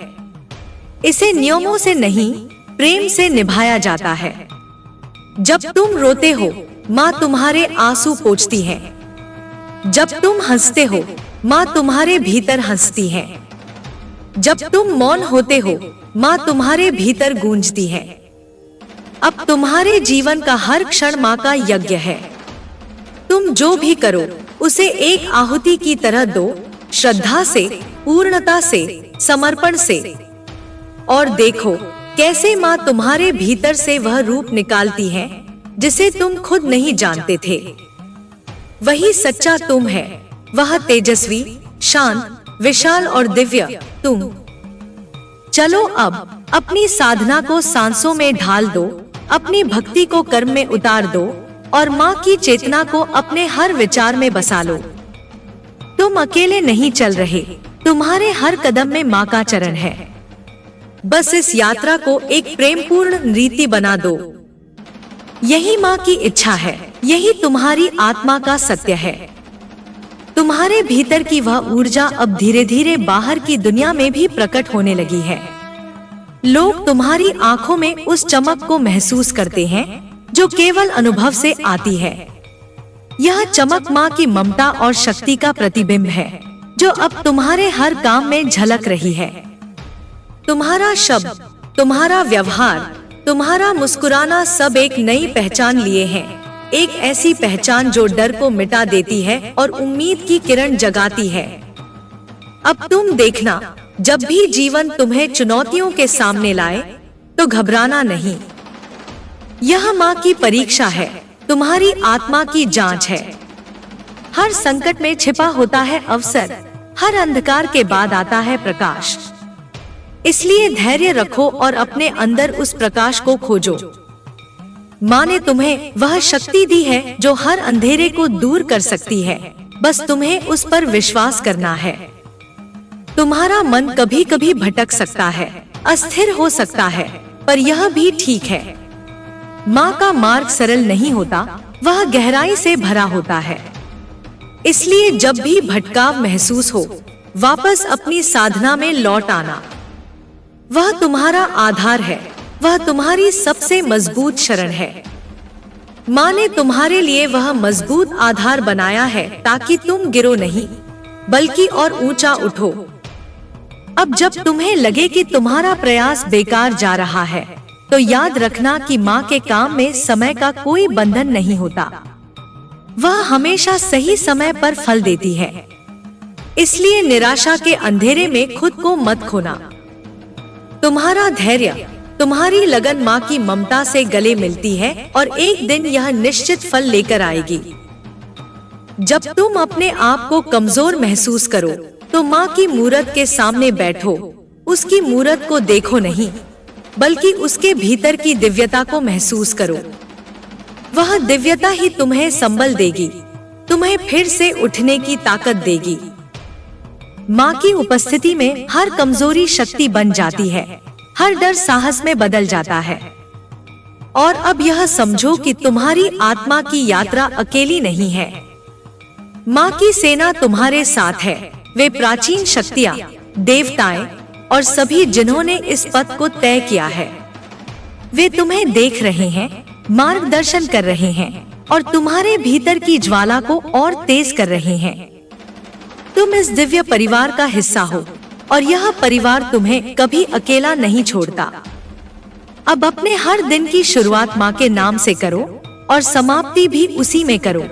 इसे नियमों से नहीं, प्रेम से निभाया जाता है। जब तुम रोते हो, माँ तुम्हारे आंसू पोंछती है। जब तुम हंसते हो, माँ तुम्हारे भीतर हंसती है। जब तुम मौन होते हो, माँ तुम्हारे भीतर गूंजती है। अब तुम्हारे जीवन का हर क्षण माँ का यज्ञ है। तुम जो भी करो उसे एक आहुति की तरह दो, श्रद्धा से, पूर्णता से, समर्पण से। और देखो कैसे माँ तुम्हारे भीतर से वह रूप निकालती है जिसे तुम खुद नहीं जानते थे। वही सच्चा तुम है, वह तेजस्वी, शांत, विशाल और दिव्य तुम। चलो अब अपनी साधना को सांसों में ढाल दो, अपनी भक्ति को कर्म में उतार दो और माँ की चेतना को अपने हर विचार में बसा लो। तुम अकेले नहीं चल रहे, तुम्हारे हर कदम में माँ का चरण है। बस इस यात्रा को एक प्रेमपूर्ण रीति बना दो। यही माँ की इच्छा है, यही तुम्हारी आत्मा का सत्य है। तुम्हारे भीतर की वह ऊर्जा अब धीरे धीरे बाहर की दुनिया में भी प्रकट होने लगी है। लोग तुम्हारी आंखों में उस चमक को महसूस करते हैं जो केवल अनुभव से आती है। यह चमक माँ की ममता और शक्ति का प्रतिबिंब है जो अब तुम्हारे हर काम में झलक रही है। तुम्हारा शब्द, तुम्हारा व्यवहार, तुम्हारा मुस्कुराना सब एक नई पहचान लिए हैं। एक ऐसी पहचान जो डर को मिटा देती है और उम्मीद की किरण जगाती है। अब तुम देखना, जब भी जीवन तुम्हें चुनौतियों के सामने लाए तो घबराना नहीं। यह माँ की परीक्षा है, तुम्हारी आत्मा की जांच है। हर संकट में छिपा होता है अवसर, हर अंधकार के बाद आता है प्रकाश। इसलिए धैर्य रखो और अपने अंदर उस प्रकाश को खोजो। माँ ने तुम्हें वह शक्ति दी है जो हर अंधेरे को दूर कर सकती है, बस तुम्हें उस पर विश्वास करना है। तुम्हारा मन कभी कभी भटक सकता है, अस्थिर हो सकता है, पर यह भी ठीक है। माँ का मार्ग सरल नहीं होता, वह गहराई से भरा होता है। इसलिए जब भी भटकाव महसूस हो, वापस अपनी साधना में लौट आना। वह तुम्हारा आधार है, वह तुम्हारी सबसे मजबूत शरण है। माँ ने तुम्हारे लिए वह मजबूत आधार बनाया है ताकि तुम गिरो नहीं, बल्कि और ऊंचा उठो। अब जब तुम्हें लगे कि तुम्हारा प्रयास बेकार जा रहा है, तो याद रखना कि माँ के काम में समय का कोई बंधन नहीं होता। वह हमेशा सही समय पर फल देती है। इसलिए निराशा के अंधेरे में खुद को मत खोना। तुम्हारा धैर्य, तुम्हारी लगन माँ की ममता से गले मिलती है और एक दिन यह निश्चित फल लेकर आएगी। जब तुम अपने आप को कमजोर महसूस करो, तो माँ की मूरत के सामने बैठो। उसकी मूरत को देखो नहीं, बल्कि उसके भीतर की दिव्यता को महसूस करो। वह दिव्यता ही तुम्हें संबल देगी, तुम्हें फिर से उठने की ताकत देगी। माँ की उपस्थिति में हर कमजोरी शक्ति बन जाती है, हर डर साहस में बदल जाता है। और अब यह समझो कि तुम्हारी आत्मा की यात्रा अकेली नहीं है। माँ की सेना तुम्हारे साथ है। वे प्राचीन शक्तियाँ, देवताएं और सभी जिन्होंने इस पथ को तय किया है, वे तुम्हें देख रहे हैं, मार्गदर्शन कर रहे हैं और तुम्हारे भीतर की ज्वाला को और तेज कर रहे हैं। तुम इस दिव्य परिवार का हिस्सा हो और यह परिवार तुम्हें कभी अकेला नहीं छोड़ता। अब अपने हर दिन की शुरुआत माँ के नाम से करो और समाप्ति भी उसी में करो।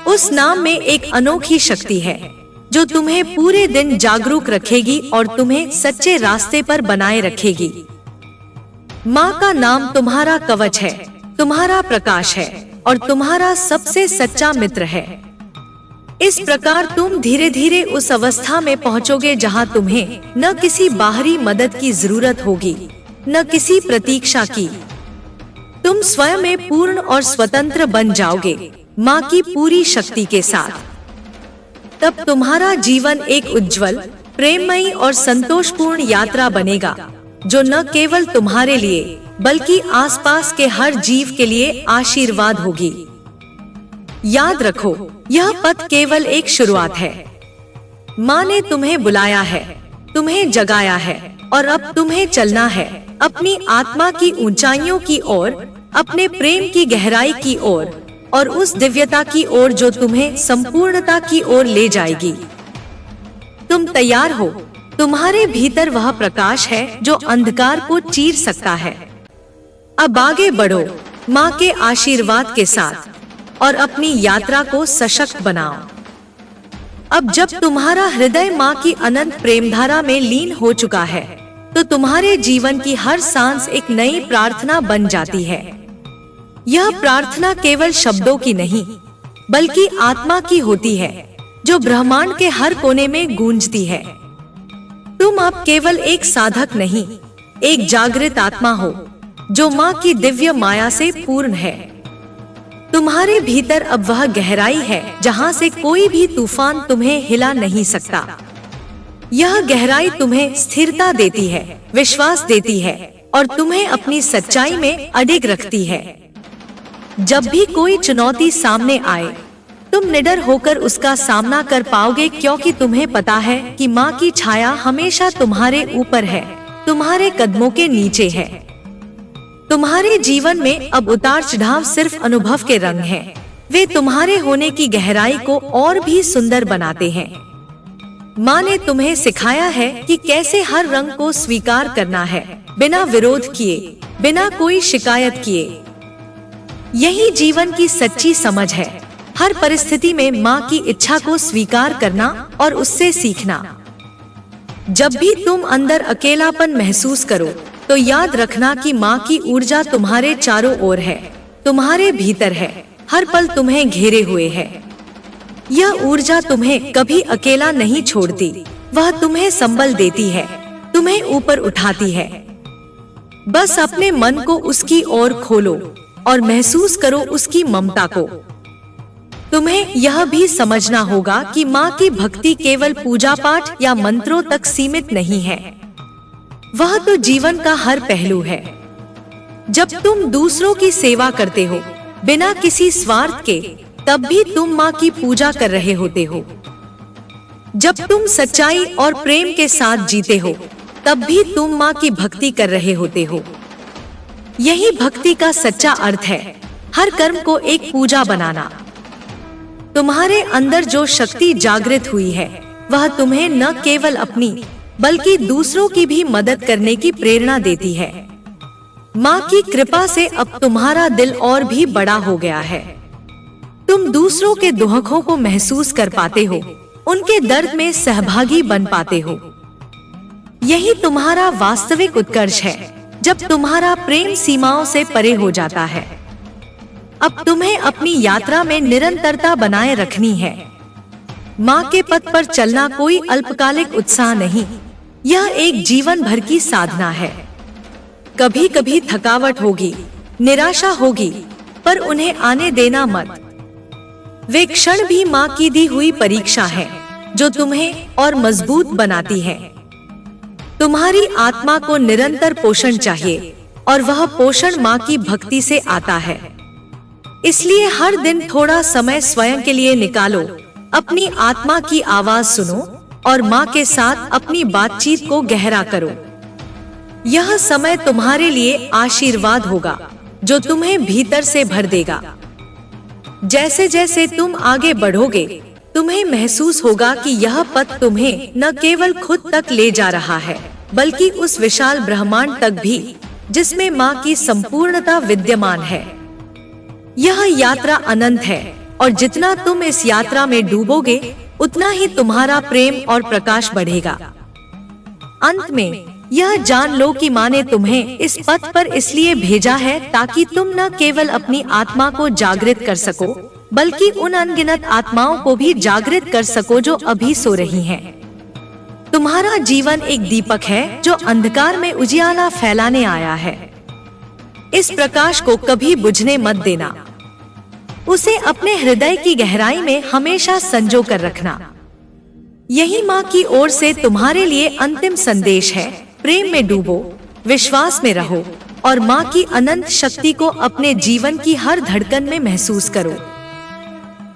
उस नाम में एक अनोखी शक्ति है जो तुम्हें पूरे दिन जागरूक रखेगी और तुम्हें सच्चे रास्ते पर बनाए रखेगी। माँ का नाम तुम्हारा कवच है, तुम्हारा प्रकाश है और तुम्हारा सबसे सच्चा मित्र है। इस प्रकार तुम धीरे धीरे उस अवस्था में पहुँचोगे जहाँ तुम्हें न किसी बाहरी मदद की जरूरत होगी, न किसी प्रतीक्षा की। तुम स्वयं में पूर्ण और स्वतंत्र बन जाओगे, माँ की पूरी शक्ति के साथ। तब तुम्हारा जीवन एक उज्जवल, प्रेममयी और संतोषपूर्ण यात्रा बनेगा जो न केवल तुम्हारे लिए बल्कि आसपास के हर जीव के लिए आशीर्वाद होगी। याद रखो, यह पथ केवल एक शुरुआत है। माँ ने तुम्हें बुलाया है, तुम्हें जगाया है और अब तुम्हें चलना है अपनी आत्मा की ऊंचाइयों की ओर, अपने प्रेम की गहराई की ओर और उस दिव्यता की ओर जो तुम्हें संपूर्णता की ओर ले जाएगी। तुम तैयार हो? तुम्हारे भीतर वह प्रकाश है जो अंधकार को चीर सकता है। अब आगे बढ़ो माँ के आशीर्वाद के साथ और अपनी यात्रा को सशक्त बनाओ। अब जब तुम्हारा हृदय माँ की अनंत प्रेमधारा में लीन हो चुका है, तो तुम्हारे जीवन की हर सांस एक नई प्रार्थना बन जाती है। यह प्रार्थना केवल शब्दों की नहीं, बल्कि आत्मा की होती है, जो ब्रह्मांड के हर कोने में गूंजती है। तुम अब केवल एक साधक नहीं, एक जागृत आत्मा हो, जो माँ की दिव्य माया से पूर्ण है। तुम्हारे भीतर अब वह गहराई है जहाँ से कोई भी तूफान तुम्हें हिला नहीं सकता। यह गहराई तुम्हें स्थिरता देती है, विश्वास देती है और तुम्हें अपनी सच्चाई में अडिग रखती है। जब भी कोई चुनौती सामने आए, तुम निडर होकर उसका सामना कर पाओगे, क्योंकि तुम्हें पता है कि माँ की छाया हमेशा तुम्हारे ऊपर है, तुम्हारे कदमों के नीचे है। तुम्हारे जीवन में अब उतार चढ़ाव सिर्फ अनुभव के रंग हैं। वे तुम्हारे होने की गहराई को और भी सुंदर बनाते हैं। माँ ने तुम्हें सिखाया है कि कैसे हर रंग को स्वीकार करना है, बिना विरोध किए, बिना कोई शिकायत किए। यही जीवन की सच्ची समझ है। हर परिस्थिति में माँ की इच्छा को स्वीकार करना और उससे सीखना। जब भी तुम अंदर अकेलापन महसूस करो, तो याद रखना कि माँ की ऊर्जा तुम्हारे चारों ओर है, तुम्हारे भीतर है, हर पल तुम्हें घेरे हुए है। यह ऊर्जा तुम्हें कभी अकेला नहीं छोड़ती, वह तुम्हें संबल देती है, तुम्हें ऊपर उठाती है। बस अपने मन को उसकी ओर खोलो और महसूस करो उसकी ममता को। तुम्हें यह भी समझना होगा कि माँ की भक्ति केवल पूजा पाठ या मंत्रों तक सीमित नहीं है, वह तो जीवन का हर पहलू है। जब तुम दूसरों की सेवा करते हो बिना किसी स्वार्थ के, तब भी तुम माँ की पूजा कर रहे होते हो। जब तुम सच्चाई और प्रेम के साथ जीते हो, तब भी तुम माँ की भक्ति कर रहे होते हो। यही भक्ति का सच्चा अर्थ है, हर कर्म को एक पूजा बनाना। तुम्हारे अंदर जो शक्ति जागृत हुई है, वह तुम्हें न केवल अपनी बल्कि दूसरों की भी मदद करने की प्रेरणा देती है। माँ की कृपा से अब तुम्हारा दिल और भी बड़ा हो गया है। तुम दूसरों के दुखों को महसूस कर पाते हो, उनके दर्द में सहभागी बन पाते हो। यही तुम्हारा वास्तविक उत्कर्ष है, जब तुम्हारा प्रेम सीमाओं से परे हो जाता है। अब तुम्हें अपनी यात्रा में निरंतरता बनाए रखनी है। माँ के पथ पर चलना कोई अल्पकालिक उत्साह नहीं, यह एक जीवन भर की साधना है। कभी कभी थकावट होगी, निराशा होगी, पर उन्हें आने देना मत। वे क्षण भी माँ की दी हुई परीक्षा है, जो तुम्हें और मजबूत बनाती है। तुम्हारी आत्मा को निरंतर पोषण चाहिए और वह पोषण माँ की भक्ति से आता है। इसलिए हर दिन थोड़ा समय स्वयं के लिए निकालो अपनी आत्मा की आवाज सुनो और माँ के साथ अपनी बातचीत को गहरा करो। यह समय तुम्हारे लिए आशीर्वाद होगा जो तुम्हें भीतर से भर देगा। जैसे जैसे तुम आगे बढ़ोगे, तुम्हें महसूस होगा कि यह पथ तुम्हें न केवल खुद तक ले जा रहा है, बल्कि उस विशाल ब्रह्मांड तक भी जिसमें माँ की संपूर्णता विद्यमान है। यह यात्रा अनंत है और जितना तुम इस यात्रा में डूबोगे, उतना ही तुम्हारा प्रेम और प्रकाश बढ़ेगा। अंत में यह जान लो कि माँ ने तुम्हें इस पथ पर इसलिए भेजा है ताकि तुम न केवल अपनी आत्मा को जागृत कर सको, बल्कि उन अनगिनत आत्माओं को भी जागृत कर सको जो अभी सो रही हैं। तुम्हारा जीवन एक दीपक है जो अंधकार में उजियाला फैलाने आया है। इस प्रकाश को कभी बुझने मत देना। उसे अपने हृदय की गहराई में हमेशा संजो कर रखना। यही माँ की ओर से तुम्हारे लिए अंतिम संदेश है। प्रेम में डूबो, विश्वास में रहो और माँ की अनंत शक्ति को अपने जीवन की हर धड़कन में महसूस करो।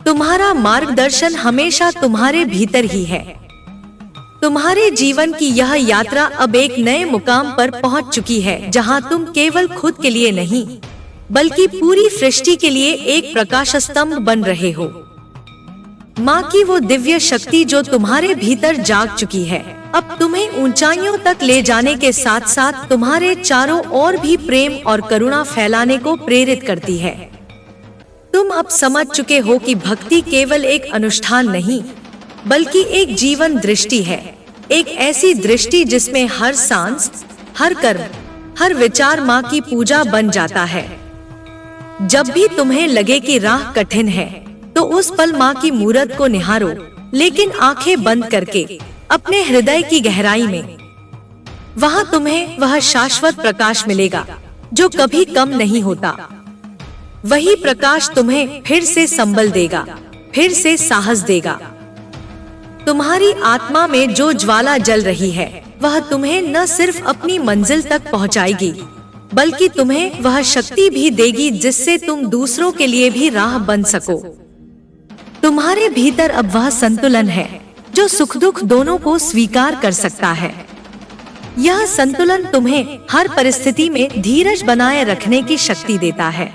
तुम्हारा मार्गदर्शन हमेशा तुम्हारे भीतर ही है। तुम्हारे जीवन की यह यात्रा अब एक नए मुकाम पर पहुंच चुकी है, जहां तुम केवल खुद के लिए नहीं, बल्कि पूरी सृष्टि के लिए एक प्रकाश स्तंभ बन रहे हो। माँ की वो दिव्य शक्ति जो तुम्हारे भीतर जाग चुकी है, अब तुम्हें ऊंचाइयों तक ले जाने के साथ साथ तुम्हारे चारों ओर भी प्रेम और करुणा फैलाने को प्रेरित करती है। तुम अब समझ चुके हो कि भक्ति केवल एक अनुष्ठान नहीं, बल्कि एक जीवन दृष्टि है। एक ऐसी दृष्टि जिसमें हर सांस, हर कर्म, हर विचार माँ की पूजा बन जाता है। जब भी तुम्हें लगे कि राह कठिन है, तो उस पल माँ की मूरत को निहारो, लेकिन आंखें बंद करके अपने हृदय की गहराई में। वहाँ तुम्हें वह शाश्वत प्रकाश मिलेगा जो कभी कम नहीं होता। वही प्रकाश तुम्हें फिर से संबल देगा, फिर से साहस देगा। तुम्हारी आत्मा में जो ज्वाला जल रही है, वह तुम्हें न सिर्फ अपनी मंजिल तक पहुंचाएगी, बल्कि तुम्हें वह शक्ति भी देगी जिससे तुम दूसरों के लिए भी राह बन सको। तुम्हारे भीतर अब वह संतुलन है जो सुख दुख दोनों को स्वीकार कर सकता है। यह संतुलन तुम्हें हर परिस्थिति में धीरज बनाए रखने की शक्ति देता है।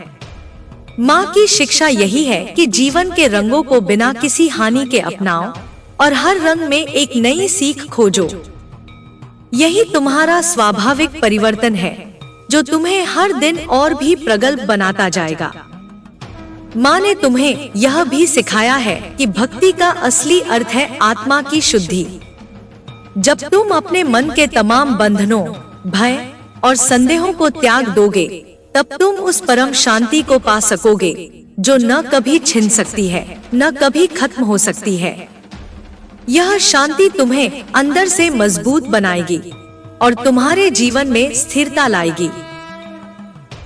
माँ की शिक्षा यही है कि जीवन के रंगों को बिना किसी हानि के अपनाओ और हर रंग में एक नई सीख खोजो। यही तुम्हारा स्वाभाविक परिवर्तन है जो तुम्हें हर दिन और भी प्रगल्भ बनाता जाएगा। माँ ने तुम्हें यह भी सिखाया है कि भक्ति का असली अर्थ है आत्मा की शुद्धि। जब तुम अपने मन के तमाम बंधनों, भय और संदेहों को त्याग दोगे, तब तुम उस परम शांति को पा सकोगे जो न कभी छिन सकती है, न कभी खत्म हो सकती है। यह शांति तुम्हें अंदर से मजबूत बनाएगी और तुम्हारे जीवन में स्थिरता लाएगी।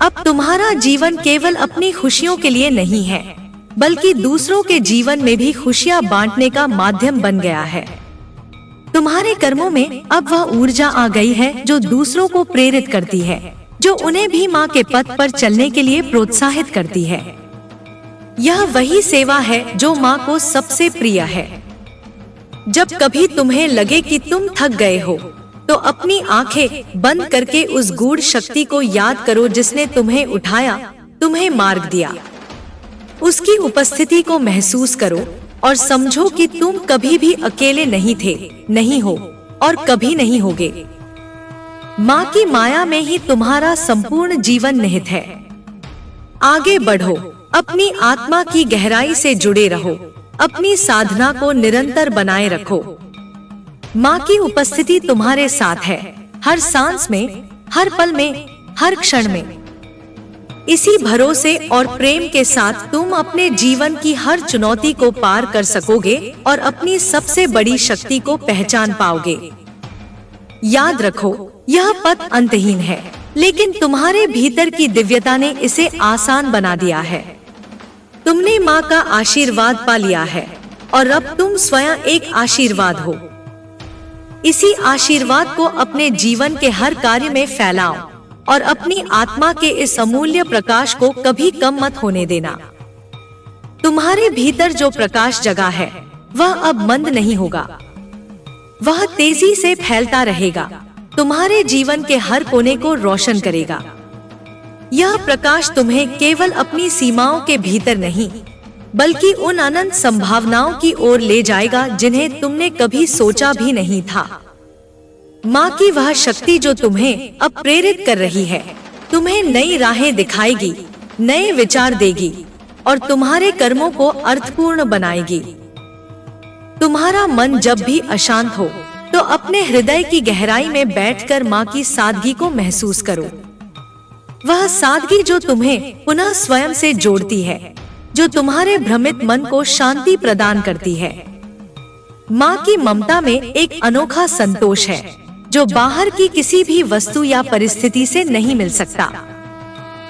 अब तुम्हारा जीवन केवल अपनी खुशियों के लिए नहीं है, बल्कि दूसरों के जीवन में भी खुशियां बांटने का माध्यम बन गया है। तुम्हारे कर्मों में अब वह ऊर्जा आ गई है जो दूसरों को प्रेरित करती है, जो उन्हें भी माँ के पथ पर चलने के लिए प्रोत्साहित करती है। यह वही सेवा है जो माँ को सबसे प्रिय है। जब कभी तुम्हें लगे कि तुम थक गए हो, तो अपनी आंखें बंद करके उस गूढ़ शक्ति को याद करो जिसने तुम्हें उठाया, तुम्हें मार्ग दिया। उसकी उपस्थिति को महसूस करो और समझो कि तुम कभी भी अकेले नहीं थे, नहीं हो और कभी नहीं होगे। माँ की माया में ही तुम्हारा संपूर्ण जीवन निहित है। आगे बढ़ो, अपनी आत्मा की गहराई से जुड़े रहो, अपनी साधना को निरंतर बनाए रखो। माँ की उपस्थिति तुम्हारे साथ है, हर सांस में, हर पल में, हर क्षण में। इसी भरोसे और प्रेम के साथ तुम अपने जीवन की हर चुनौती को पार कर सकोगे और अपनी सबसे बड़ी शक्ति को पहचान पाओगे। याद रखो, यह पथ अंतहीन है, लेकिन तुम्हारे भीतर की दिव्यता ने इसे आसान बना दिया है। तुमने माँ का आशीर्वाद पा लिया है और अब तुम स्वयं एक आशीर्वाद हो। इसी आशीर्वाद को अपने जीवन के हर कार्य में फैलाओ और अपनी आत्मा के इस अमूल्य प्रकाश को कभी कम मत होने देना। तुम्हारे भीतर जो प्रकाश जगा है, वह अब मंद नहीं होगा, वह तेजी से फैलता रहेगा, तुम्हारे जीवन के हर कोने को रोशन करेगा। यह प्रकाश तुम्हें केवल अपनी सीमाओं के भीतर नहीं, बल्कि उन अनंत संभावनाओं की ओर ले जाएगा जिन्हें तुमने कभी सोचा भी नहीं था। माँ की वह शक्ति जो तुम्हें अब प्रेरित कर रही है, तुम्हें नई राहें दिखाएगी, नए विचार देगी और तुम्हारे कर्मों को अर्थपूर्ण बनाएगी। तुम्हारा मन जब भी अशांत हो तो अपने हृदय की गहराई में बैठकर माँ की सादगी को महसूस करो। वह सादगी जो तुम्हें पुनः स्वयं से जोड़ती है, जो तुम्हारे भ्रमित मन को शांति प्रदान करती है। माँ की ममता में एक अनोखा संतोष है जो बाहर की किसी भी वस्तु या परिस्थिति से नहीं मिल सकता।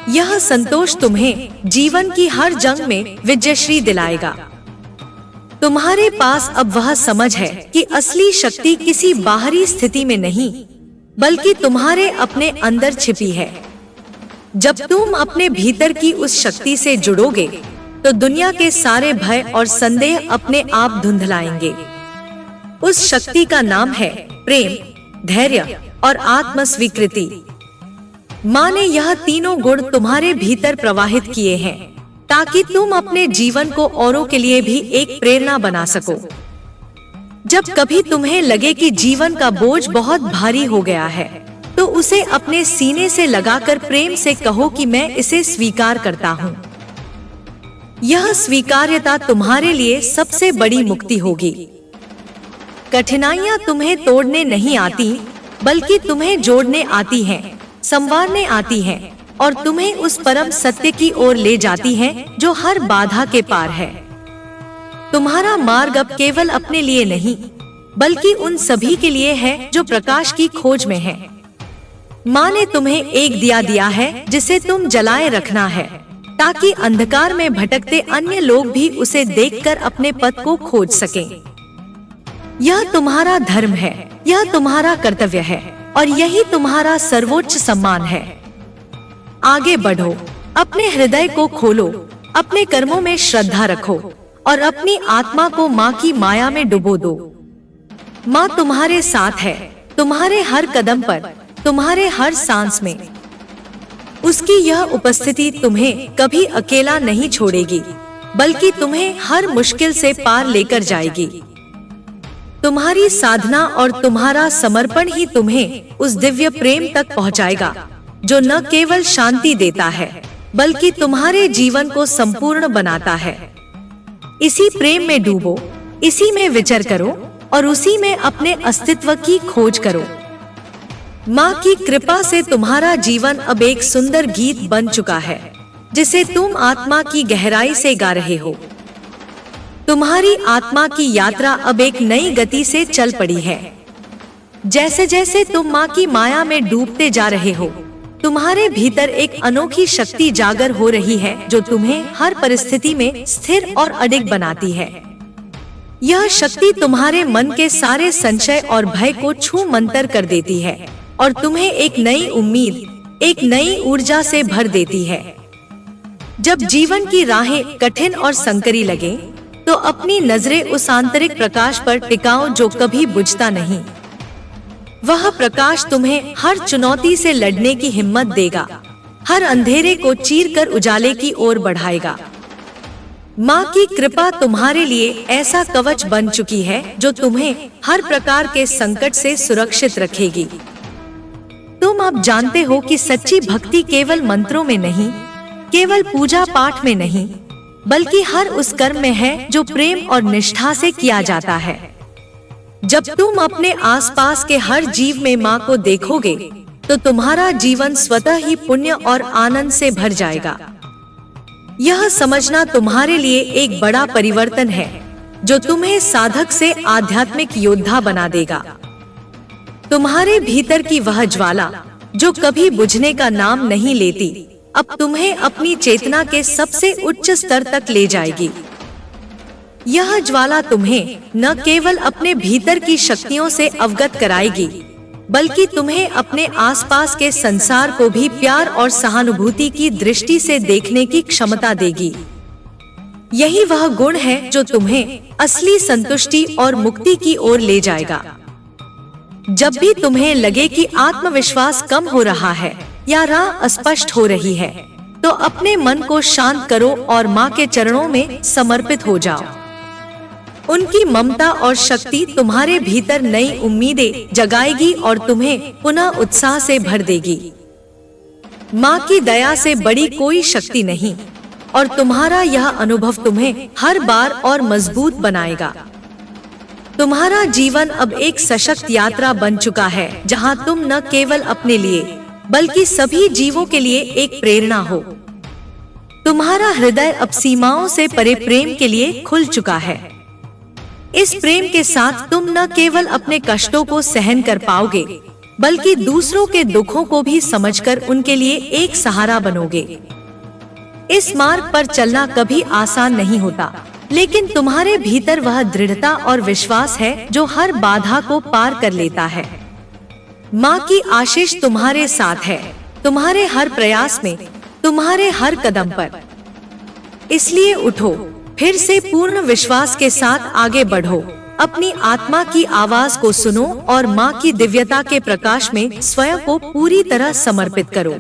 यह संतोष तुम्हें जीवन की हर जंग में विजयश्री दिलाएगा। तुम्हारे पास अब वह समझ है कि असली शक्ति किसी बाहरी स्थिति में नहीं, बल्कि तुम्हारे अपने अंदर छिपी है। जब तुम अपने भीतर की उस शक्ति से जुड़ोगे तो दुनिया के सारे भय और संदेह अपने आप धुंधलाएंगे। उस शक्ति का नाम है प्रेम, धैर्य और आत्म स्वीकृति। माँ ने यह तीनों गुण तुम्हारे भीतर प्रवाहित किए हैं ताकि तुम अपने जीवन को औरों के लिए भी एक प्रेरणा बना सको। जब कभी तुम्हें लगे कि जीवन का बोझ बहुत भारी हो गया है, तो उसे अपने सीने से लगाकर प्रेम से कहो कि मैं इसे स्वीकार करता हूँ। यह स्वीकार्यता तुम्हारे लिए सबसे बड़ी मुक्ति होगी। कठिनाइयाँ तुम्हें तोड़ने नहीं आती, बल्कि तुम्हें जोड़ने आती हैं, संवारने आती हैं और तुम्हें उस परम सत्य की ओर ले जाती हैं जो हर बाधा के पार है। तुम्हारा मार्ग अब केवल अपने लिए नहीं, बल्कि उन सभी के लिए है जो प्रकाश की खोज में हैं। माँ ने तुम्हें एक दिया दिया है जिसे तुम जलाए रखना है, ताकि अंधकार में भटकते अन्य लोग भी उसे देखकर अपने पथ को खोज सकें। यह तुम्हारा धर्म है, यह तुम्हारा कर्तव्य है और यही तुम्हारा सर्वोच्च सम्मान है। आगे बढ़ो, अपने हृदय को खोलो, अपने कर्मों में श्रद्धा रखो और अपनी आत्मा को माँ की माया में डुबो दो। माँ तुम्हारे साथ है, तुम्हारे हर कदम पर, तुम्हारे हर सांस में। उसकी यह उपस्थिति तुम्हें कभी अकेला नहीं छोड़ेगी, बल्कि तुम्हें हर मुश्किल से पार लेकर जाएगी। तुम्हारी साधना और तुम्हारा समर्पण ही तुम्हें उस दिव्य प्रेम तक पहुंचाएगा जो न केवल शांति देता है, बल्कि तुम्हारे जीवन को संपूर्ण बनाता है। इसी प्रेम में डूबो, इसी में विचर करो और उसी में अपने अस्तित्व की खोज करो। माँ की कृपा से तुम्हारा जीवन अब एक सुंदर गीत बन चुका है, जिसे तुम आत्मा की गहराई से गा रहे हो। तुम्हारी आत्मा की यात्रा अब एक नई गति से चल पड़ी है। जैसे जैसे तुम माँ की माया में डूबते जा रहे हो, तुम्हारे भीतर एक अनोखी शक्ति जागर हो रही है जो तुम्हें हर परिस्थिति में स्थिर और अडिग बनाती है। यह शक्ति तुम्हारे मन के सारे संशय और भय को छू मंतर कर देती है और तुम्हें एक नई उम्मीद, एक नई ऊर्जा से भर देती है। जब जीवन की राहें कठिन और संकरी लगे, तो अपनी नजरें उस आंतरिक प्रकाश पर टिकाओ जो कभी बुझता नहीं। वह प्रकाश तुम्हें हर चुनौती से लड़ने की हिम्मत देगा, हर अंधेरे को चीरकर उजाले की ओर बढ़ाएगा। माँ की कृपा तुम्हारे लिए ऐसा कवच बन चुकी है जो तुम्हें हर प्रकार के संकट से सुरक्षित रखेगी। तुम अब जानते हो कि सच्ची भक्ति केवल मंत्रों में नहीं, केवल पूजा पाठ में नहीं, बल्कि हर उस कर्म में है जो प्रेम और निष्ठा से किया जाता है। जब तुम अपने आसपास के हर जीव में माँ को देखोगे, तो तुम्हारा जीवन स्वतः ही पुण्य और आनंद से भर जाएगा। यह समझना तुम्हारे लिए एक बड़ा परिवर्तन है, जो तुम्हें साधक से आध्यात्मिक योद्धा बना देगा। तुम्हारे भीतर की वह ज्वाला, जो कभी बुझने का नाम नहीं लेती, अब तुम्हें अपनी चेतना के सबसे उच्च स्तर तक ले जाएगी। यह ज्वाला तुम्हें न केवल अपने भीतर की शक्तियों से अवगत कराएगी, बल्कि तुम्हें अपने आसपास के संसार को भी प्यार और सहानुभूति की दृष्टि से देखने की क्षमता देगी। यही वह गुण है जो तुम्हें असली संतुष्टि और मुक्ति की ओर ले जाएगा। जब भी तुम्हें लगे कि आत्मविश्वास कम हो रहा है या राह अस्पष्ट हो रही है, तो अपने मन को शांत करो और माँ के चरणों में समर्पित हो जाओ। उनकी ममता और शक्ति तुम्हारे भीतर नई उम्मीदें जगाएगी और तुम्हें पुनः उत्साह से भर देगी। माँ की दया से बड़ी कोई शक्ति नहीं और तुम्हारा यह अनुभव तुम्हें हर बार और मजबूत बनाएगा। तुम्हारा जीवन अब एक सशक्त यात्रा बन चुका है, जहाँ तुम न केवल अपने लिए बल्कि सभी जीवों के लिए एक प्रेरणा हो। तुम्हारा हृदय अब सीमाओं से परे प्रेम के लिए खुल चुका है। इस प्रेम के साथ तुम न केवल अपने कष्टों को सहन कर पाओगे, बल्कि दूसरों के दुखों को भी समझकर उनके लिए एक सहारा बनोगे। इस मार्ग पर चलना कभी आसान नहीं होता, लेकिन तुम्हारे भीतर वह दृढ़ता और विश्वास है जो हर बाधा को पार कर लेता है। माँ की आशीष तुम्हारे साथ है, तुम्हारे हर प्रयास में, तुम्हारे हर कदम पर। इसलिए उठो, फिर से पूर्ण विश्वास के साथ आगे बढ़ो, अपनी आत्मा की आवाज को सुनो और माँ की दिव्यता के प्रकाश में स्वयं को पूरी तरह समर्पित करो।